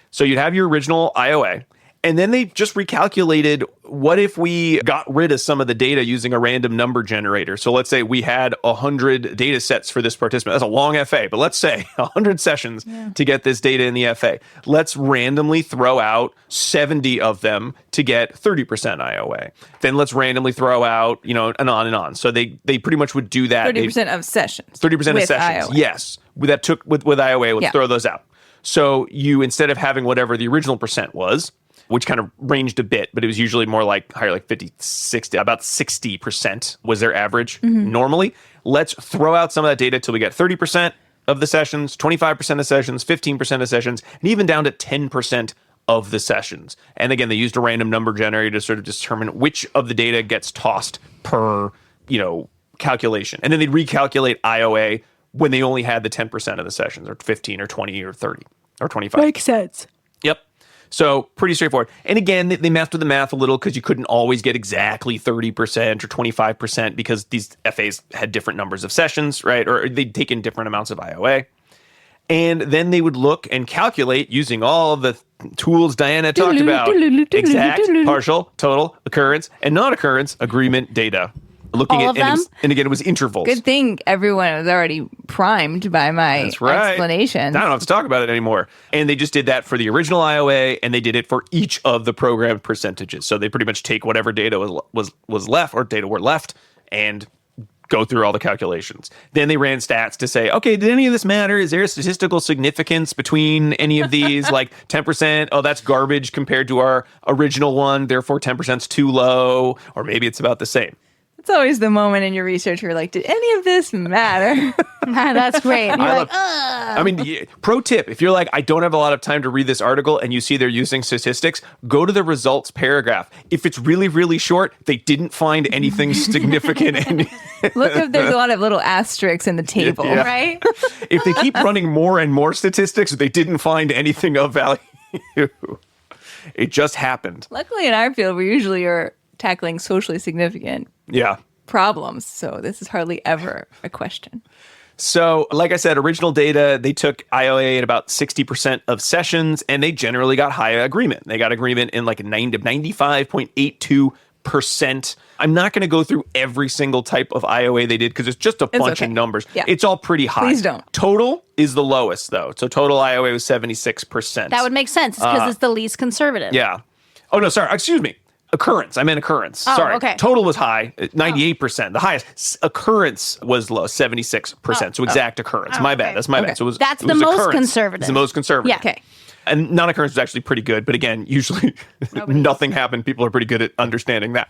So you'd have your original IOA. And then they just recalculated, what if we got rid of some of the data using a random number generator? So let's say we had 100 data sets for this participant. That's a long FA, but let's say 100 sessions to get this data in the FA. Let's randomly throw out 70 of them to get 30% IOA. Then let's randomly throw out, and on and on. So they pretty much would do that. 30% of sessions. 30% of sessions. IOA. Yes. That took with IOA, let's throw those out. So you, instead of having whatever the original percent was, which kind of ranged a bit, but it was usually more like higher, like 50, 60, about 60% was their average normally. Let's throw out some of that data till we get 30% of the sessions, 25% of sessions, 15% of sessions, and even down to 10% of the sessions. And again, they used a random number generator to sort of determine which of the data gets tossed per, calculation. And then they'd recalculate IOA when they only had the 10% of the sessions, or 15 or 20 or 30 or 25. Makes sense. Yep. So pretty straightforward. And again, they messed with the math a little because you couldn't always get exactly 30% or 25% because these FAs had different numbers of sessions, right? Or they'd take in different amounts of IOA. And then they would look and calculate using all of the tools Diana talked about, exact, partial, total, occurrence, and non-occurrence agreement data. Looking all at of them? and again, it was intervals. Good thing everyone was already primed by my explanation. I don't have to talk about it anymore. And they just did that for the original IOA, and they did it for each of the programmed percentages. So they pretty much take whatever data was left, or data were left, and go through all the calculations. Then they ran stats to say, okay, did any of this matter? Is there a statistical significance between any of these? Like 10%, oh, that's garbage compared to our original one, therefore 10% is too low, or maybe it's about the same. It's always the moment in your research where you're like, did any of this matter? That's great. You're like, I mean, pro tip, if you're like, I don't have a lot of time to read this article and you see they're using statistics, go to the results paragraph. If it's really, really short, they didn't find anything significant. Look if there's a lot of little asterisks in the table. Yeah. right? If they keep running more and more statistics, they didn't find anything of value. It just happened. Luckily in our field, we usually are tackling socially significant Yeah. problems. So this is hardly ever a question. So, like I said, original data, they took IOA at about 60% of sessions, and they generally got high agreement. They got agreement in like 95.82%. I'm not going to go through every single type of IOA they did because it's just a bunch of numbers. Yeah. It's all pretty high. Please don't. Total is the lowest, though. So total IOA was 76%. That would make sense because it's the least conservative. Yeah. Oh, no, sorry. Excuse me. Occurrence. I meant occurrence. Oh, Sorry. okay. Total was high, 98%. The highest. Occurrence was low, 76%. So exact occurrence. My bad. That's my bad. So That's it the was most occurrence. conservative. It's the most conservative. Yeah. Okay. And non-occurrence was actually pretty good. But again, usually nothing happened. People are pretty good at understanding that.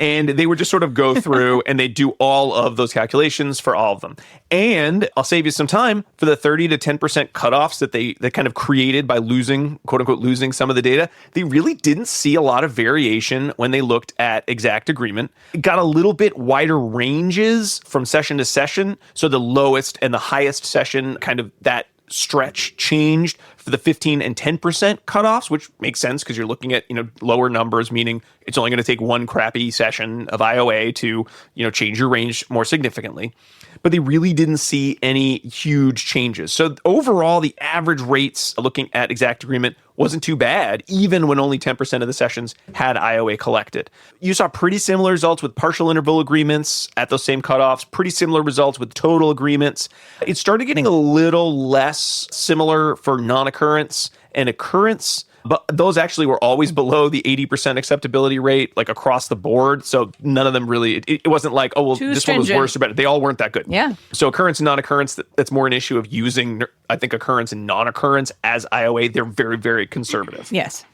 And they would just sort of go through and they do all of those calculations for all of them. And I'll save you some time for the 30 to 10% cutoffs that they kind of created by losing, quote unquote, losing some of the data. They really didn't see a lot of variation when they looked at exact agreement. It got a little bit wider ranges from session to session. So the lowest and the highest session, kind of that stretch changed for the 15 and 10% cutoffs, which makes sense because you're looking at, lower numbers, meaning it's only going to take one crappy session of IOA to, change your range more significantly. But they really didn't see any huge changes. So overall, the average rates looking at exact agreement wasn't too bad, even when only 10% of the sessions had IOA collected. You saw pretty similar results with partial interval agreements at those same cutoffs, pretty similar results with total agreements. It started getting a little less similar for non-occurrence and occurrence, but those actually were always below the 80% acceptability rate, like across the board. So none of them really, it wasn't like, oh, well, Too this one was stringent. worse or better. They all weren't that good. Yeah. So occurrence and non-occurrence, that's more an issue of using, I think, occurrence and non-occurrence as IOA. They're very, very conservative. Yes.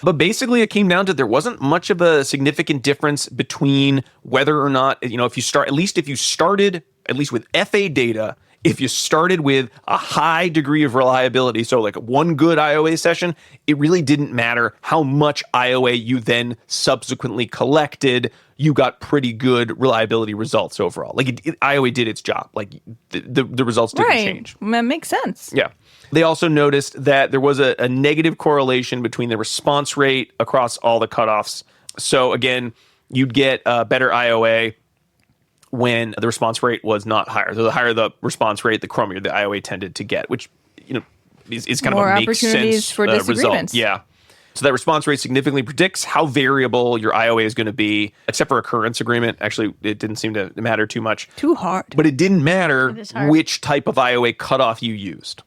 But basically, it came down to there wasn't much of a significant difference between whether or not, if you start, if you started with FA data, if you started with a high degree of reliability, so like one good IOA session, it really didn't matter how much IOA you then subsequently collected. You got pretty good reliability results overall. Like IOA did its job. Like the results didn't change. That makes sense. Yeah. They also noticed that there was a negative correlation between the response rate across all the cutoffs. So again, you'd get better IOA when the response rate was not higher. So the higher the response rate, the chromier the IOA tended to get, which is kind More of a makes opportunities sense for result. disagreements. Yeah. So that response rate significantly predicts how variable your IOA is going to be, except for occurrence agreement. Actually, it didn't seem to matter too much. Too hard. But it didn't matter is hard. which type of IOA cutoff you used.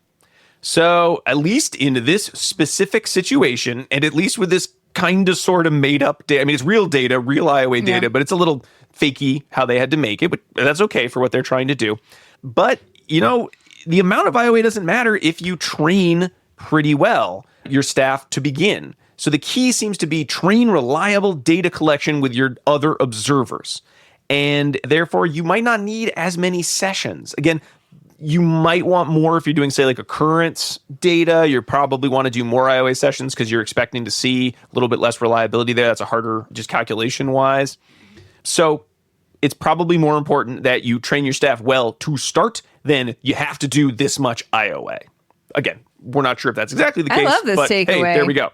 So at least in this specific situation, and at least with this kind of sort of made up data, I mean, it's real data, real IOA data, but it's a little fakey how they had to make it, but that's okay for what they're trying to do. But, the amount of IOA doesn't matter if you train pretty well your staff to begin. So the key seems to be train reliable data collection with your other observers. And therefore, you might not need as many sessions. Again, you might want more if you're doing, say, like occurrence data. You probably want to do more IOA sessions because you're expecting to see a little bit less reliability there. That's a harder, just calculation-wise. So it's probably more important that you train your staff well to start than you have to do this much IOA. Again, we're not sure if that's exactly the case. I love this but takeaway. Hey, there we go.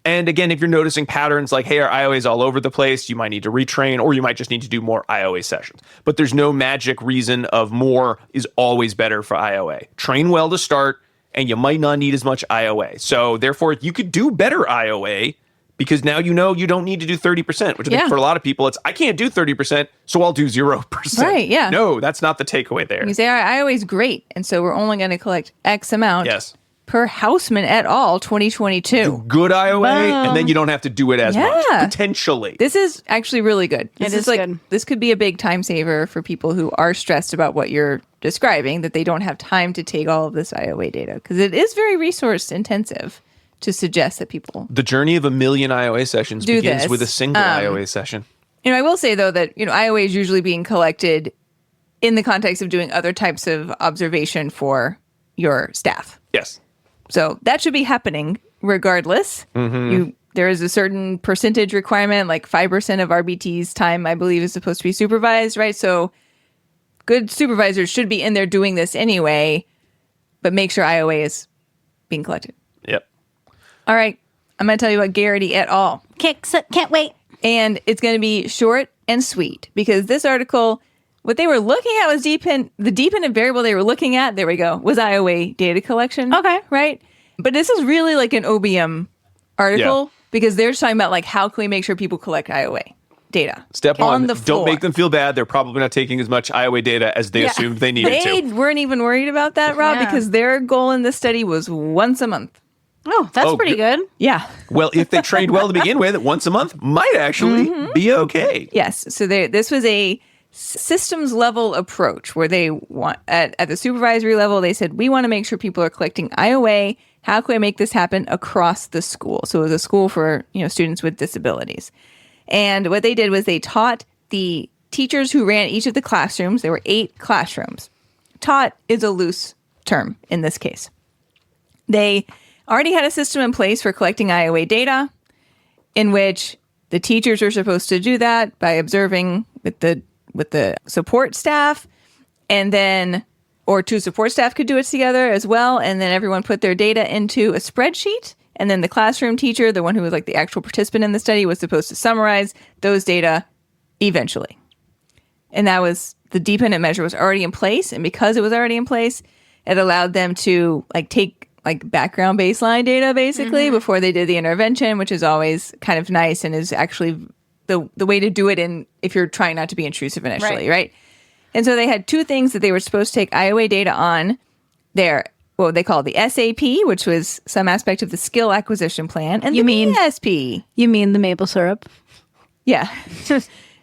And again, if you're noticing patterns like, hey, our IOA is all over the place, you might need to retrain, or you might just need to do more IOA sessions. But there's no magic reason of more is always better for IOA. Train well to start, and you might not need as much IOA. So therefore, you could do better IOA because now you know you don't need to do 30%, which I think for a lot of people, it's, I can't do 30%, so I'll do 0%. Right, yeah. No, that's not the takeaway there. You say, our IOA is great, and so we're only going to collect X amount per Hausman et al. 2022. Good IOA, and then you don't have to do it as much, Yeah. potentially. This is actually really good. This is like good. This could be a big time saver for people who are stressed about what you're describing, that they don't have time to take all of this IOA data, because it is very resource intensive to suggest that people The journey of a million IOA sessions do begins this. with a single IOA session. I will say, though, that, IOA is usually being collected in the context of doing other types of observation for your staff. Yes. So that should be happening regardless. There is a certain percentage requirement, like 5% of RBT's time, I believe, is supposed to be supervised, right? So good supervisors should be in there doing this anyway, but make sure IOA is being collected. Yep. All right. I'm going to tell you about Garrity et al. Can't wait. And it's going to be short and sweet because this article, what they were looking at was the dependent variable they were looking at, there we go, was IOA data collection. Okay. Right? But this is really like an OBM article because they're just talking about like how can we make sure people collect IOA data. Step on one, the floor. don't make them feel bad. They're probably not taking as much IOA data as they assumed they needed They to. weren't even worried about that, Rob, because their goal in this study was once a month. Oh, that's pretty good. Yeah. Well, if they trained well to begin with, once a month might actually be okay. Yes. So this was a systems level approach where they want at the supervisory level, they said, we want to make sure people are collecting IOA. How can we make this happen across the school? So it was a school for, students with disabilities. And what they did was they taught the teachers who ran each of the classrooms. There were 8 classrooms. Taught is a loose term in this case. They already had a system in place for collecting IOA data in which the teachers are supposed to do that by observing with the support staff, and then, or 2 support staff could do it together as well, and then everyone put their data into a spreadsheet, and then the classroom teacher, the one who was like the actual participant in the study, was supposed to summarize those data eventually. And that was, the dependent measure was already in place, and because it was already in place, it allowed them to take background baseline data basically before they did the intervention, which is always kind of nice and is actually the way to do it if you're trying not to be intrusive initially, right? And so they had 2 things that they were supposed to take IOA data on. What they call the SAP, which was some aspect of the skill acquisition plan, and BSP. You mean the maple syrup? Yeah,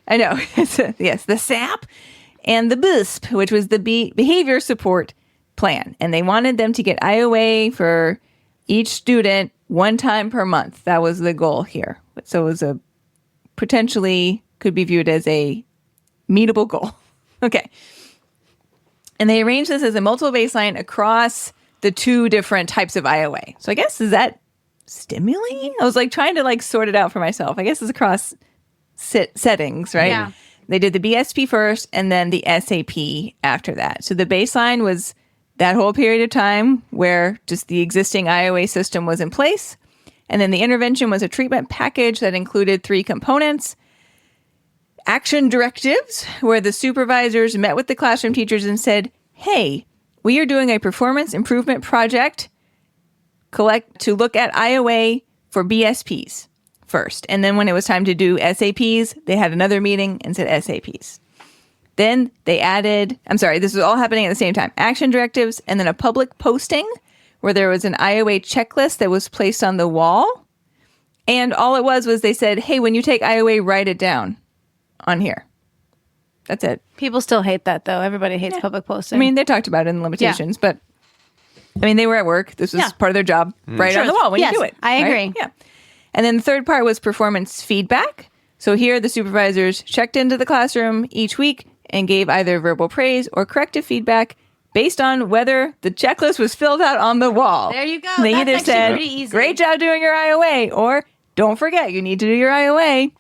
I know. Yes, the SAP, and the BISP, which was the behavior support plan. And they wanted them to get IOA for each student 1 time per month. That was the goal here. So it was potentially could be viewed as a meetable goal. Okay. And they arranged this as a multiple baseline across the 2 different types of IOA. So I guess, is that stimuli? I was trying to sort it out for myself. I guess it's across settings, right? Yeah. They did the BSP first and then the SAP after that. So the baseline was that whole period of time where just the existing IOA system was in place. And then the intervention was a treatment package that included 3 components. Action directives, where the supervisors met with the classroom teachers and said, hey, we are doing a performance improvement project to look at IOA for BSPs first. And then when it was time to do SAPs, they had another meeting and said SAPs. Then they added, this was all happening at the same time, action directives, and then a public posting where there was an IOA checklist that was placed on the wall. And all it was they said, hey, when you take IOA, write it down on here. That's it. People still hate that, though. Everybody hates public posting. They talked about it in limitations, but they were at work. This was part of their job, right on the wall when you do it. I agree. Yeah. And then the third part was performance feedback. So here the supervisors checked into the classroom each week and gave either verbal praise or corrective feedback based on whether the checklist was filled out on the wall. There you go. They That's either actually said, pretty easy. great job doing your IOA, or don't forget, you need to do your IOA.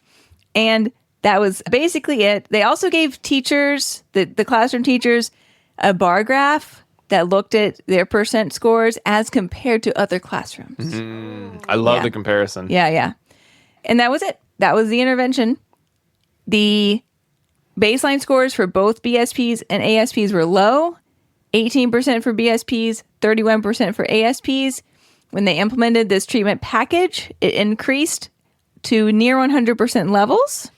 And that was basically it. They also gave teachers, the classroom teachers, a bar graph that looked at their percent scores as compared to other classrooms. I love the comparison. Yeah. And that was it. That was the intervention. The baseline scores for both BSPs and ASPs were low, 18% for BSPs, 31% for ASPs. When they implemented this treatment package, it increased to near 100% levels,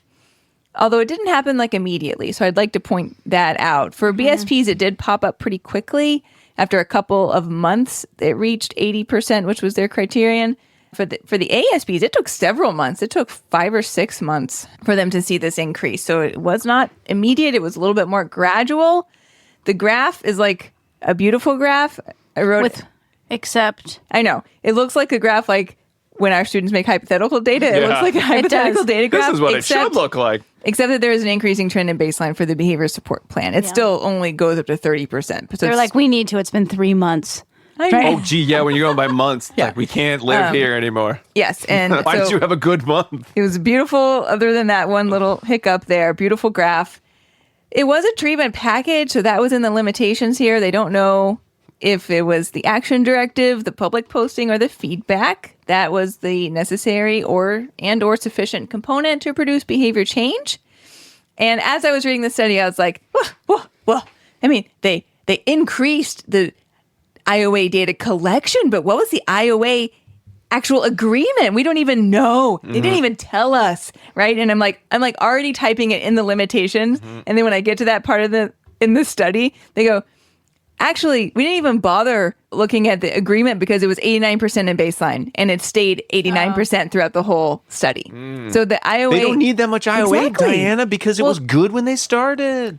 although it didn't happen immediately. So I'd like to point that out. For BSPs, it did pop up pretty quickly. After a couple of months, it reached 80%, which was their criterion. For the ASPs, it took several months. It took 5 or 6 months for them to see this increase. So it was not immediate. It was a little bit more gradual. The graph is a beautiful graph. I wrote except I know. It looks like a graph when our students make hypothetical data. It looks like a hypothetical data graph. This is what it should look like. Except that there is an increasing trend in baseline for the behavior support plan. It still only goes up to 30%. So They're like, we need to. It's been 3 months. Oh, gee, yeah, when you're going by months, like, we can't live here anymore. Yes. And Why did you have a good month? it was beautiful, other than that one little hiccup there. Beautiful graph. It was a treatment package, so that was in the limitations here. They don't know if it was the action directive, the public posting, or the feedback that was the necessary or sufficient component to produce behavior change. And as I was reading the study, I was like, well, I mean, they increased the IOA data collection, but what was the IOA actual agreement? We don't even know. They didn't even tell us, right? And I'm like already typing it in the limitations, and then when I get to that part of in the study, they go, actually, we didn't even bother looking at the agreement because it was 89% in baseline, and it stayed 89% throughout the whole study. So the IOA... They don't need that much IOA, Exactly. Diana, because it was good when they started.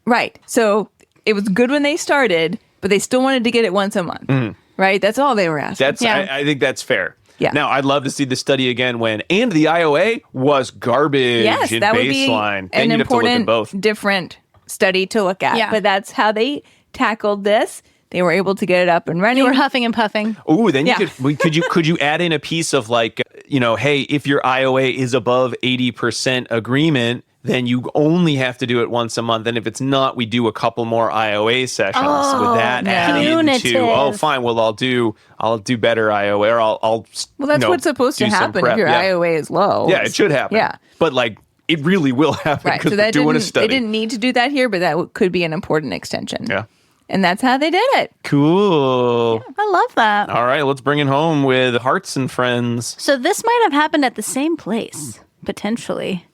Right. So it was good when they started, but they still wanted to get it once a month. Right? That's all they were asking. I think that's fair. Yeah. Now, I'd love to see the study again and the IOA was garbage Yes, in that would baseline. be an then you'd have to look at important, both. different study to look at. Yeah. But that's how they tackled this. They were able to get it up and running. You were huffing and puffing. Ooh, then Yeah. could you add in a piece of like, hey, if your IOA is above 80% agreement, then you only have to do it once a month. And if it's not, we do a couple more IOA sessions with that added into. Punitive. Oh, fine. Well, I'll do better IOA, or I'll Well, that's what's supposed to do some happen prep. if your Yeah. IOA is low. Yeah, it should happen. Yeah. But like, it really will happen Right. because So we're that doing a they study. didn't need to do that here, but that could be an important extension. Yeah. And that's how they did it. Cool. I love that. All right, let's bring it home with Hearts and Friends. So this might have happened at the same place, potentially.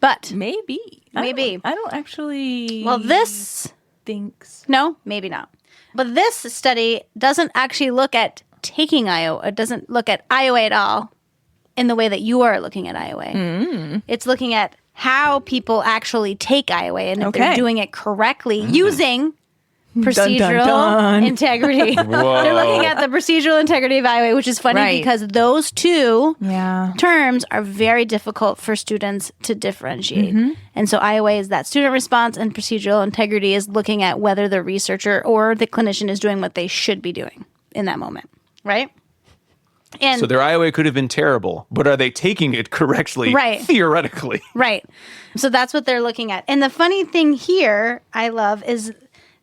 But Maybe. Maybe. I don't actually well, this think so. no, maybe not. But this study doesn't actually look at taking IOA. It doesn't look at IOA at all in the way that you are looking at IOA. It's looking at how people actually take IOA and if they're Okay. doing it correctly using procedural dun. integrity. They're looking at the procedural integrity of IOA, which is funny Right. because those two Yeah. terms are very difficult for students to differentiate. And so IOA is that student response, and procedural integrity is looking at whether the researcher or the clinician is doing what they should be doing in that moment, right? And So their IOA could have been terrible, but are they taking it correctly? Right. Theoretically. right. So that's what they're looking at. And the funny thing here, I love, is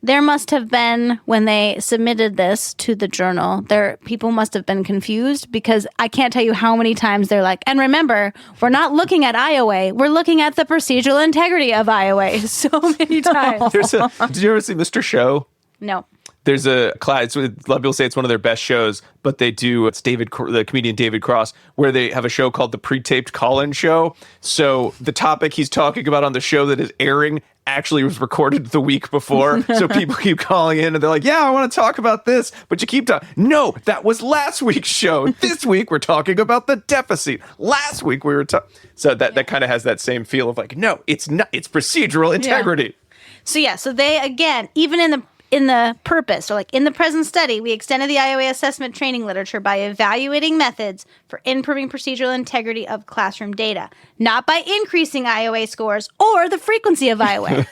there must have been, when they submitted this to the journal, people must have been confused because I can't tell you how many times they're like, and remember, we're not looking at IOA, we're looking at the procedural integrity of IOA. So many times. Did you ever see Mr. Show? No. There's a class. A lot of people say it's one of their best shows, but they do. It's the comedian David Cross, where they have a show called the Pre-Taped Call-In Show. So the topic he's talking about on the show that is airing actually was recorded the week before. So people keep calling in and they're like, "Yeah, I want to talk about this," but you keep talking. No, that was last week's show. This week we're talking about the deficit. Last week we were talking. So that kind of has that same feel of like, no, it's not. It's procedural integrity. So they, again, even in the purpose, or like in the present study, we extended the IOA assessment training literature by evaluating methods for improving procedural integrity of classroom data, not by increasing IOA scores or the frequency of IOA.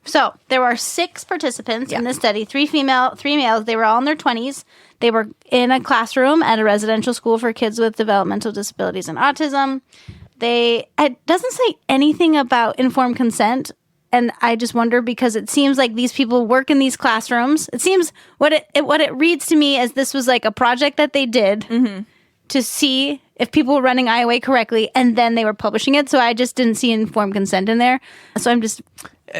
So there were 6 participants in this study, 3 female, 3 males. They were all in their 20s. They were in a classroom at a residential school for kids with developmental disabilities and autism. It doesn't say anything about informed consent. And I just wonder, because it seems like these people work in these classrooms. It seems what it reads to me as this was like a project that they did to see if people were running IOA correctly, and then they were publishing it. So I just didn't see informed consent in there. So I'm just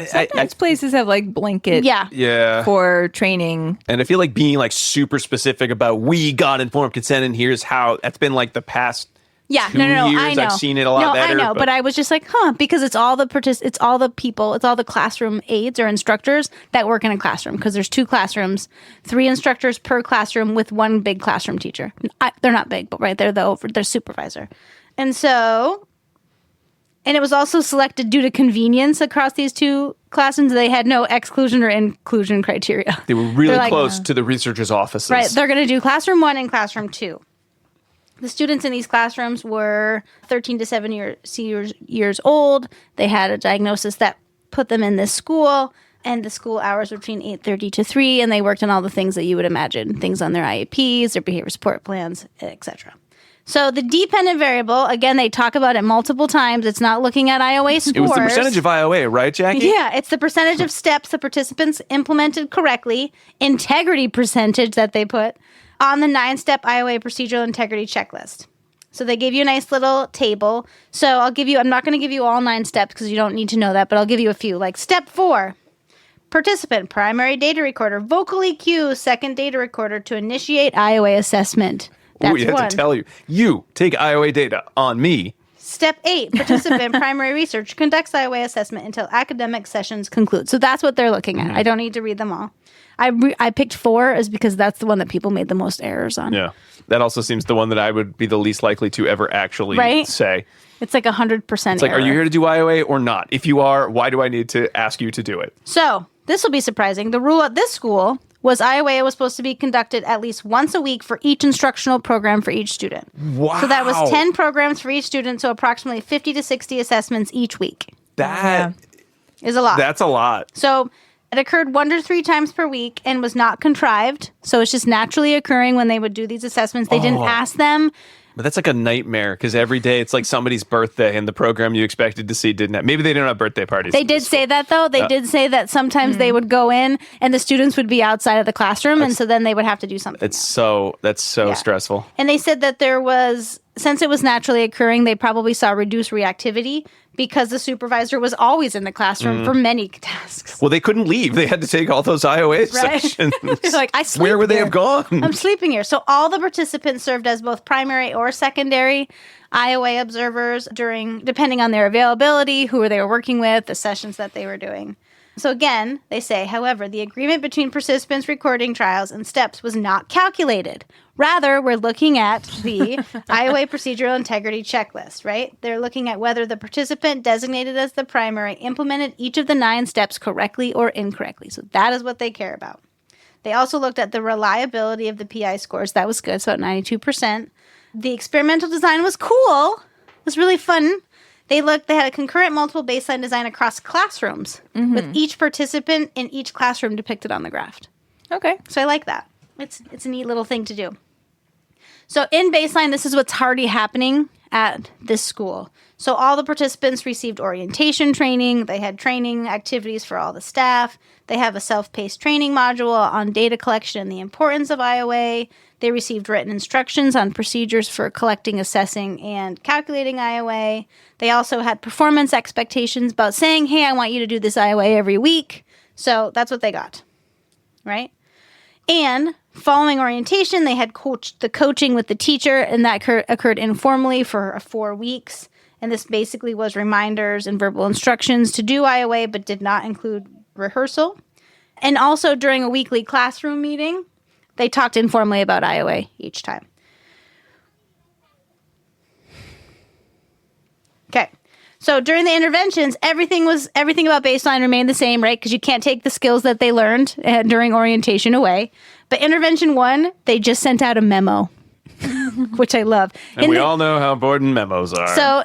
Sometimes places have like blanket Yeah. for training. And I feel like being like super specific about we got informed consent and here's how, that's been like the past 2 years. I know. I've seen it a lot better. I know, but I was just like, because it's all the it's all the people, it's all the classroom aides or instructors that work in a classroom, because there's 2 classrooms, 3 instructors per classroom with 1 big classroom teacher. They're not big, but right, they're supervisor. And so, and it was also selected due to convenience across these 2 classrooms. They had no exclusion or inclusion criteria. They were really close to the researchers' offices. Right, they're going to do classroom 1 and classroom 2. The students in these classrooms were 13 to 7 years old. They had a diagnosis that put them in this school, and the school hours were between 8:30 to 3, and they worked on all the things that you would imagine, things on their IEPs, their behavior support plans, etc. So the dependent variable, again, they talk about it multiple times. It's not looking at IOA scores. It was the percentage of IOA, right, Jackie? Yeah, it's the percentage of steps the participants implemented correctly, integrity percentage that they put on the 9-step IOA procedural integrity checklist. So they gave you a nice little table. So I'm not going to give you all 9 steps because you don't need to know that, but I'll give you a few. Like step 4, participant, primary data recorder, vocally cue second data recorder to initiate IOA assessment. That's you have to tell you. You take IOA data on me. Step 8, participant, primary research, conducts IOA assessment until academic sessions conclude. So that's what they're looking at. I don't need to read them all. I picked 4 is because that's the one that people made the most errors on. Yeah. That also seems the one that I would be the least likely to ever actually say. It's like 100% It's like, are you here to do IOA or not? If you are, why do I need to ask you to do it? So this will be surprising. The rule at this school was IOA was supposed to be conducted at least once a week for each instructional program for each student. Wow. So that was 10 programs for each student, so approximately 50 to 60 assessments each week. That is a lot. That's a lot. So it occurred 1 to 3 times per week and was not contrived. So it's just naturally occurring when they would do these assessments. They didn't ask them. But that's like a nightmare because every day it's like somebody's birthday and the program you expected to see didn't have. Maybe they don't have birthday parties. They did say that, though. They did say that sometimes they would go in and the students would be outside of the classroom, and so then they would have to do something. That's so stressful. And they said that there was, since it was naturally occurring, they probably saw reduced reactivity because the supervisor was always in the classroom for many tasks. Well, they couldn't leave. They had to take all those IOA sessions. They're like, I sleep Where would they here. have gone? I'm sleeping here. So all the participants served as both primary or secondary IOA observers depending on their availability, who they were working with, the sessions that they were doing. So again, they say, however, the agreement between participants recording trials and steps was not calculated. Rather, we're looking at the IOA procedural integrity checklist, right? They're looking at whether the participant designated as the primary implemented each of the 9 steps correctly or incorrectly. So that is what they care about. They also looked at the reliability of the PI scores. That was good, so about 92%. The experimental design was cool. It was really fun. They had a concurrent multiple baseline design across classrooms with each participant in each classroom depicted on the graph. Okay. So I like that. It's a neat little thing to do. So in baseline, this is what's already happening at this school. So all the participants received orientation training. They had training activities for all the staff. They have a self-paced training module on data collection and the importance of IOA. They received written instructions on procedures for collecting, assessing, and calculating IOA. They also had performance expectations about saying, hey, I want you to do this IOA every week. So that's what they got, right? And following orientation, they had the coaching with the teacher, and that occurred informally for 4 weeks. And this basically was reminders and verbal instructions to do IOA, but did not include rehearsal. And also during a weekly classroom meeting, they talked informally about IOA each time. Okay. So during the interventions, everything about baseline remained the same, right? Because you can't take the skills that they learned during orientation away. But intervention 1, they just sent out a memo, which I love. And we all know how important memos are. So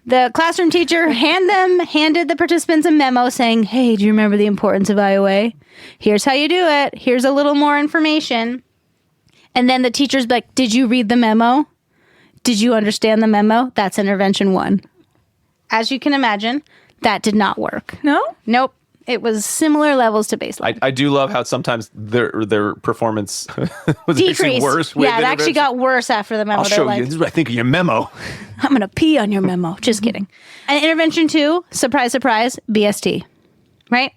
the classroom teacher handed the participants a memo saying, hey, do you remember the importance of IOA? Here's how you do it. Here's a little more information. And then the teacher's like, did you read the memo? Did you understand the memo? That's intervention 1. As you can imagine, that did not work. No? Nope. It was similar levels to baseline. I do love how sometimes their performance was actually Decreased. worse. With Yeah, it actually got worse after the memo. I'll show you. This is what I think of your memo. I'm going to pee on your memo. Just kidding. And intervention 2, surprise, surprise, BST, right?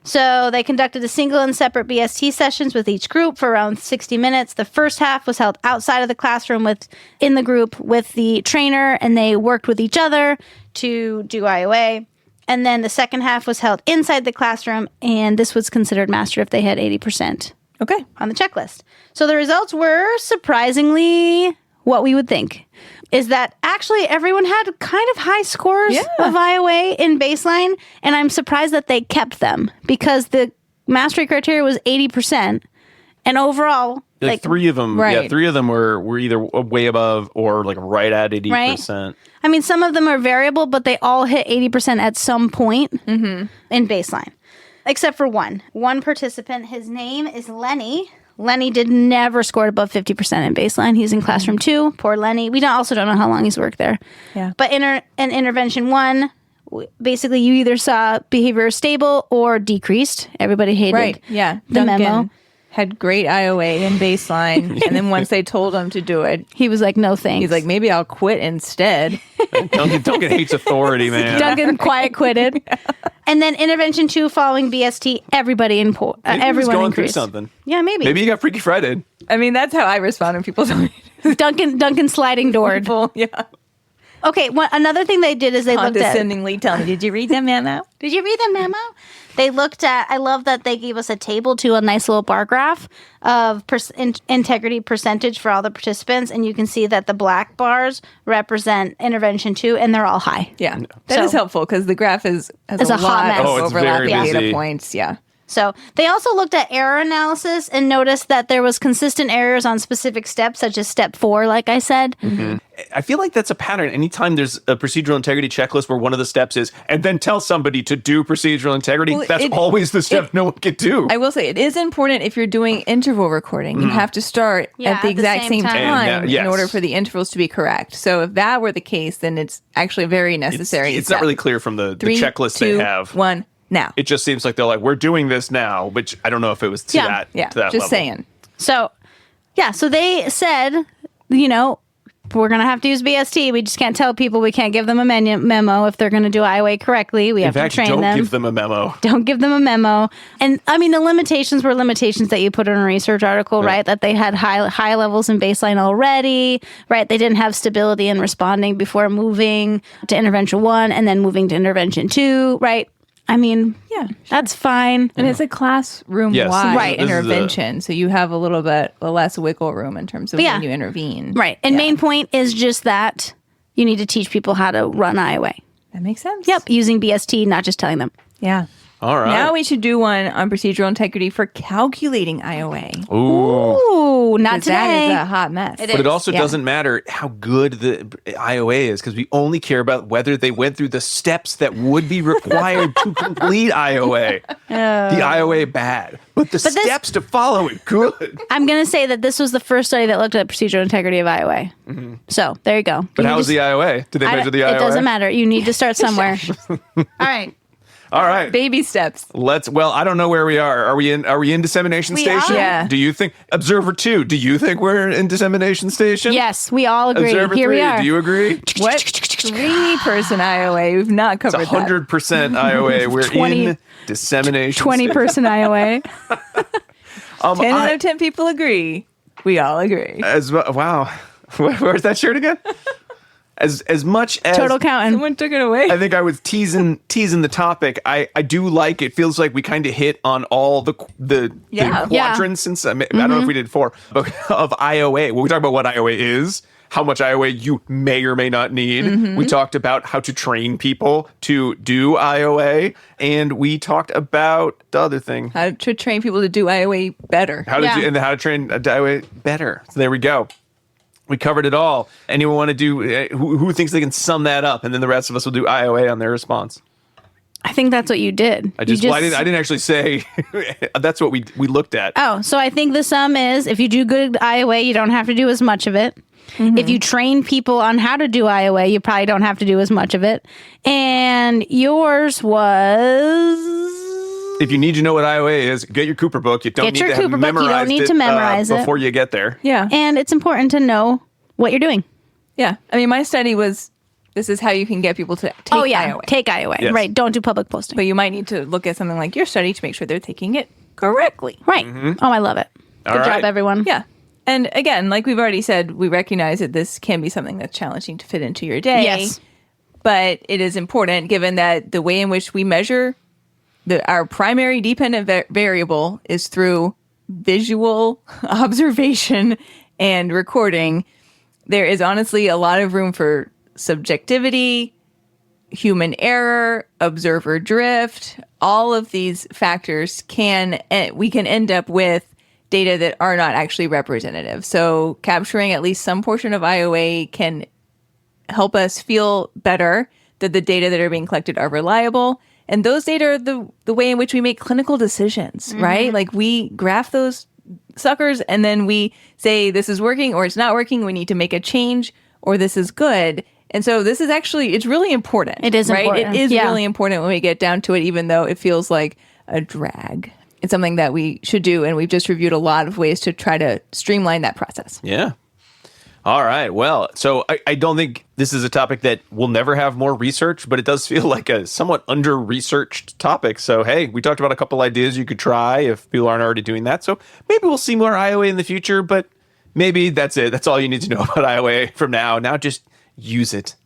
So they conducted a single and separate BST sessions with each group for around 60 minutes. The first half was held outside of the classroom in the group with the trainer, and they worked with each other to do IOA. And then the second half was held inside the classroom, and this was considered master if they had 80% on the checklist. So the results were surprisingly what we would think, is that actually everyone had kind of high scores of IOA in baseline, and I'm surprised that they kept them because the mastery criteria was 80%, and overall Like 3 of them, Right. yeah, 3 of them were either way above or like right at 80%. I mean, some of them are variable, but they all hit 80% at some point in baseline, except for one. One participant, his name is Lenny. Lenny never scored above 50% in baseline. He's in classroom 2. Poor Lenny. We also don't know how long he's worked there. Yeah. But in intervention 1, basically you either saw behavior stable or decreased. Everybody hated Right. Yeah. the Duncan memo. had great IOA in baseline, and then once they told him to do it, He was like, no thanks. he's like, maybe I'll quit instead. Duncan hates authority, man. Duncan quiet quitted. And then intervention 2 following BST, everybody Maybe he was everyone going through increased. something. Yeah, maybe. Maybe he got Freaky Friday. I mean, that's how I respond when people tell me. Duncan sliding doored. People, yeah, Okay, another thing they did is they looked at. condescendingly tell me, "Did you read the memo?" Did you read the memo? They looked at. I love that they gave us a table to a nice little bar graph of integrity percentage for all the participants, and you can see that the black bars represent intervention 2, and they're all high. Yeah, that is So- helpful because the graph has It's a hot lot mess. of Oh, it's overlapping very data busy. points. Yeah. So they also looked at error analysis and noticed that there was consistent errors on specific steps, such as step 4, like I said. I feel like that's a pattern. Anytime there's a procedural integrity checklist where one of the steps is, and then tell somebody to do procedural integrity, Well, that's always the step no one can do. I will say it is important if you're doing interval recording. You have to start Yeah, at the exact same time And, yes. in order for the intervals to be correct. So if that were the case, then it's actually very necessary. It's not really clear from the 3, checklist 2, they have. 1, now. It just seems like they're like, we're doing this now, which I don't know if it was to Yeah. that. Yeah, to that just level. saying. So, yeah, so they said, we're going to have to use BST. We just can't tell people, we can't give them a memo if they're going to do IOA correctly. We In have fact, to train don't them. give them a memo. Don't give them a memo. And I mean, the limitations were limitations that you put in a research article, right? That they had high levels in baseline already, right? They didn't have stability in responding before moving to intervention 1 and then moving to intervention 2, right? I mean, Yeah, that's fine. and it's a classroom-wide Yes, Right. this is intervention, so you have a little bit less wiggle room in terms of Yeah. when you intervene. Right. And Yeah. main point is just that you need to teach people how to run IOA. That makes sense. Yep. Using BST, not just telling them. Yeah. All right. Now we should do one on procedural integrity for calculating IOA. Ooh. Ooh, not 'Cause that is today. a hot mess. It But it is, also yeah. doesn't matter how good the IOA is because we only care about whether they went through the steps that would be required to complete IOA. The IOA bad, but the steps to follow it good. I'm going to say that this was the first study that looked at procedural integrity of IOA. So there you go. But You how was the IOA? Did they measure the IOA? It doesn't matter. You need to start somewhere. All right. All right. Baby steps. Well, I don't know where we are. Are we in dissemination We station? are. Yeah. Do you think Observer 2, do you think we're in dissemination station? Yes, we all agree. Observer Here 3, we are. do you agree? What? 3-person IOA. We've not It's covered 100% IOA. We're 20 in dissemination 20-person IOA. that. 10 out of 10 people agree. We all agree. Wow. Where's that shirt again? As much as Total counting. Someone took it away. I think I was teasing the topic. I do like it. Feels like we kind of hit on all the Yeah. quadrants. Since I don't know if we did 4 but of IOA. When we talk about what IOA is, how much IOA you may or may not need. We talked about how to train people to do IOA, and we talked about the other thing. How to train people to do IOA better. How Yeah. to train IOA better. So there we go. We covered it all. Anyone want to do? Who thinks they can sum that up, and then the rest of us will do IOA on their response. I think that's what you did. I didn't actually say. That's what we looked at. Oh, so I think the sum is if you do good IOA, you don't have to do as much of it. If you train people on how to do IOA, you probably don't have to do as much of it. And yours was. If you need to know what IOA is, get your Cooper book. You don't Get need your to have Cooper book. You don't memorized need it, to memorize it. before you get there. Yeah. And it's important to know what you're doing. Yeah. I mean, my study was this is how you can get people to take IOA. Take IOA. Yes. Right. Don't do public posting. But you might need to look at something like your study to make sure they're taking it correctly. Right. Oh, I love it. Good All job, right. everyone. Yeah. And again, like we've already said, we recognize that this can be something that's challenging to fit into your day. Yes. But it is important given that the way in which we measure our primary dependent variable is through visual observation and recording. There is honestly a lot of room for subjectivity, human error, observer drift. All of these factors we can end up with data that are not actually representative. So capturing at least some portion of IOA can help us feel better that the data that are being collected are reliable. And those data are the way in which we make clinical decisions, right? Like we graph those suckers and then we say this is working or it's not working. We need to make a change or this is good. And so this is actually, it's really important. It is right? important. It is Yeah. really important when we get down to it, even though it feels like a drag. It's something that we should do. And we've just reviewed a lot of ways to try to streamline that process. Yeah. All right. Well, so I don't think this is a topic that will never have more research, but it does feel like a somewhat under-researched topic. So, hey, we talked about a couple ideas you could try if people aren't already doing that. So maybe we'll see more IOA in the future, but maybe that's it. That's all you need to know about IOA from now. Now just use it.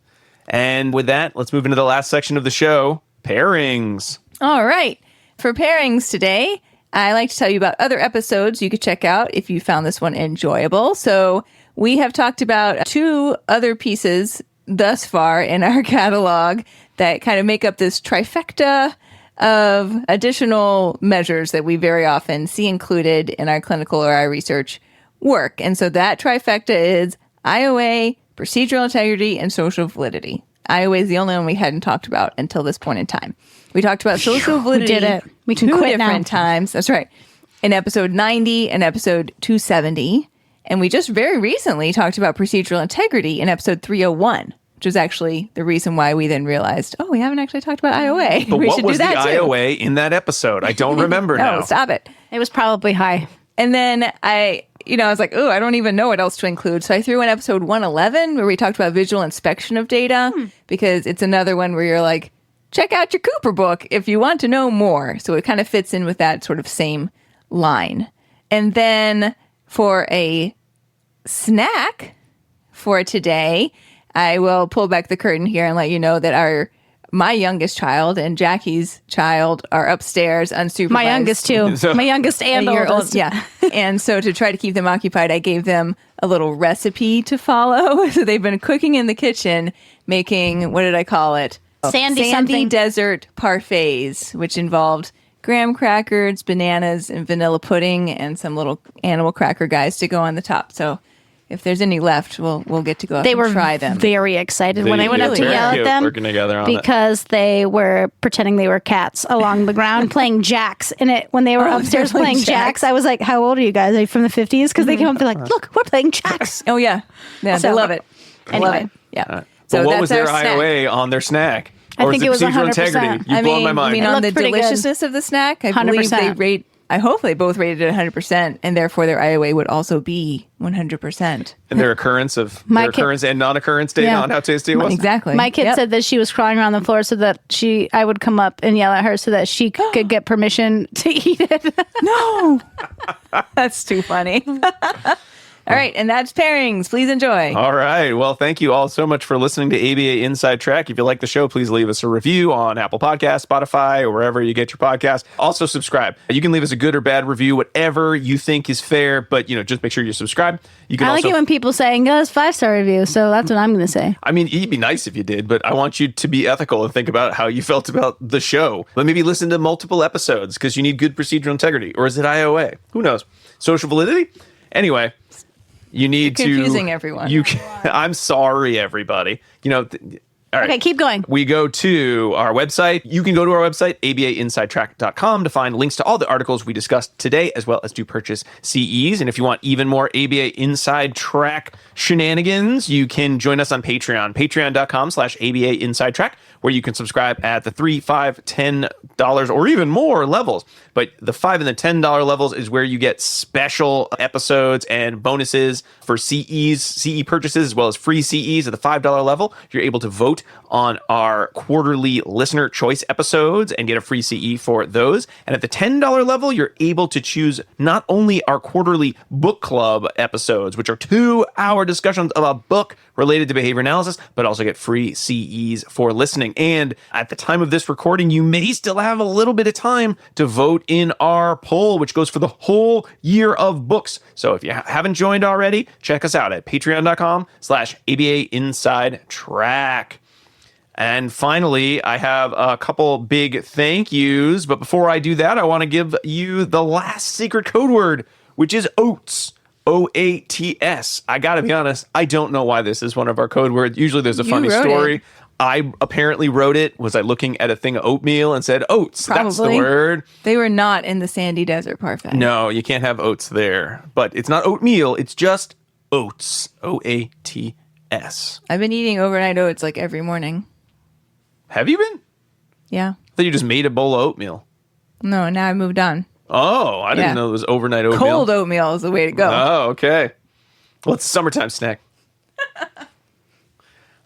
And with that, let's move into the last section of the show, pairings. All right. For pairings today, I like to tell you about other episodes you could check out if you found this one enjoyable. So we have talked about 2 other pieces thus far in our catalog that kind of make up this trifecta of additional measures that we very often see included in our clinical or our research work. And so that trifecta is IOA, procedural integrity, and social validity. IOA is the only one we hadn't talked about until this point in time. We talked about social validity we did it. We can 2 quit now. different times. That's right. In episode 90 and episode 270. And we just very recently talked about procedural integrity in episode 301, which is actually the reason why we then realized, oh, we haven't actually talked about IOA. But we what should was do the that too. IOA in that episode? I don't remember No, now. stop it. It was probably high. And then I was like, oh, I don't even know what else to include. So I threw in episode 111 where we talked about visual inspection of data because it's another one where you're like, check out your Cooper book if you want to know more. So it kind of fits in with that sort of same line. And then for a snack for today, I will pull back the curtain here and let you know that my youngest child and Jackie's child are upstairs unsupervised. My youngest too. My youngest and A year oldest. old, yeah. And so to try to keep them occupied, I gave them a little recipe to follow. So they've been cooking in the kitchen, making, what did I call it? Sandy something. desert parfaits, which involved graham crackers, bananas, and vanilla pudding, and some little animal cracker guys to go on the top. So if there's any left, we'll get to go out They and were try them. very excited when I went up to very yell at cute them working together on it. because they were pretending they were cats along the ground playing jacks. And when they were upstairs they're playing playing jacks, jacks. I was like, "How old are you guys? Are you from the 50s?" Because they came up, they're like, "Look, we're playing jacks." Oh, yeah. Yeah, they So, love it. I love anyway. it. Yeah. But So what that's was their our snack. IOA on their snack? I Or think is it was procedural 100%. integrity? You've blown my mind. I mean, It on the looked pretty good. deliciousness of the snack, I believe 100%. I hope they both rated it 100%, and therefore their IOA would also be 100%. And their occurrence and non-occurrence data Yeah. on how tasty it was. Exactly. My kid Yep. said that she was crawling around the floor so that I would come up and yell at her so that she could get permission to eat it. No. That's too funny. All right, and that's pairings. Please enjoy. All right. Well, thank you all so much for listening to ABA Inside Track. If you like the show, please leave us a review on Apple Podcasts, Spotify, or wherever you get your podcasts. Also, subscribe. You can leave us a good or bad review, whatever you think is fair, but just make sure you subscribe. You can I also like it when people say, "It's 5-star review," so that's what I'm going to say. I mean, it'd be nice if you did, but I want you to be ethical and think about how you felt about the show. But maybe listen to multiple episodes because you need good procedural integrity. Or is it IOA? Who knows? Social validity? Anyway, you need You're confusing everyone. I'm sorry, everybody. All right. Okay, keep going. We go to our website. You can go to our website, abainsidetrack.com, to find links to all the articles we discussed today, as well as to purchase CEs. And if you want even more ABA Inside Track shenanigans, you can join us on Patreon, patreon.com/ABA Inside Track, where you can subscribe at the $3, $5, $10, or even more levels. But the $5 and the $10 levels is where you get special episodes and bonuses for CE purchases, as well as free CEs at the $5 level. You're able to vote on our quarterly listener choice episodes and get a free CE for those. And at the $10 level, you're able to choose not only our quarterly book club episodes, which are 2-hour discussions of a book related to behavior analysis, but also get free CEs for listening. And at the time of this recording, you may still have a little bit of time to vote in our poll, which goes for the whole year of books. So if you haven't joined already, check us out at patreon.com/ABA Inside Track. And finally, I have a couple big thank yous. But before I do that, I want to give you the last secret code word which is oats. OATS. I gotta be honest, I don't know why this is one of our code words. Usually there's a funny wrote story. it. I apparently wrote it. Was I looking at a thing of oatmeal and said oats? That's the Probably. word. They were not in the sandy desert parfait. No, you can't have oats there. But it's not oatmeal. It's just oats. OATS. I've been eating overnight oats like every morning. Have you been? Yeah. I thought you just made a bowl of oatmeal. No, now I moved on. Oh, I didn't Yeah. know it was overnight oatmeal. Cold oatmeal is the way to go. Oh, okay. Well, it's a summertime snack.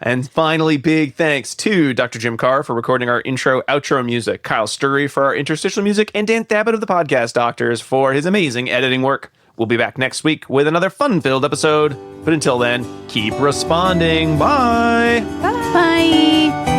And finally, big thanks to Dr. Jim Carr for recording our intro, outro music, Kyle Sturry for our interstitial music, and Dan Thabit of the Podcast Doctors for his amazing editing work. We'll be back next week with another fun-filled episode. But until then, keep responding. Bye. Bye.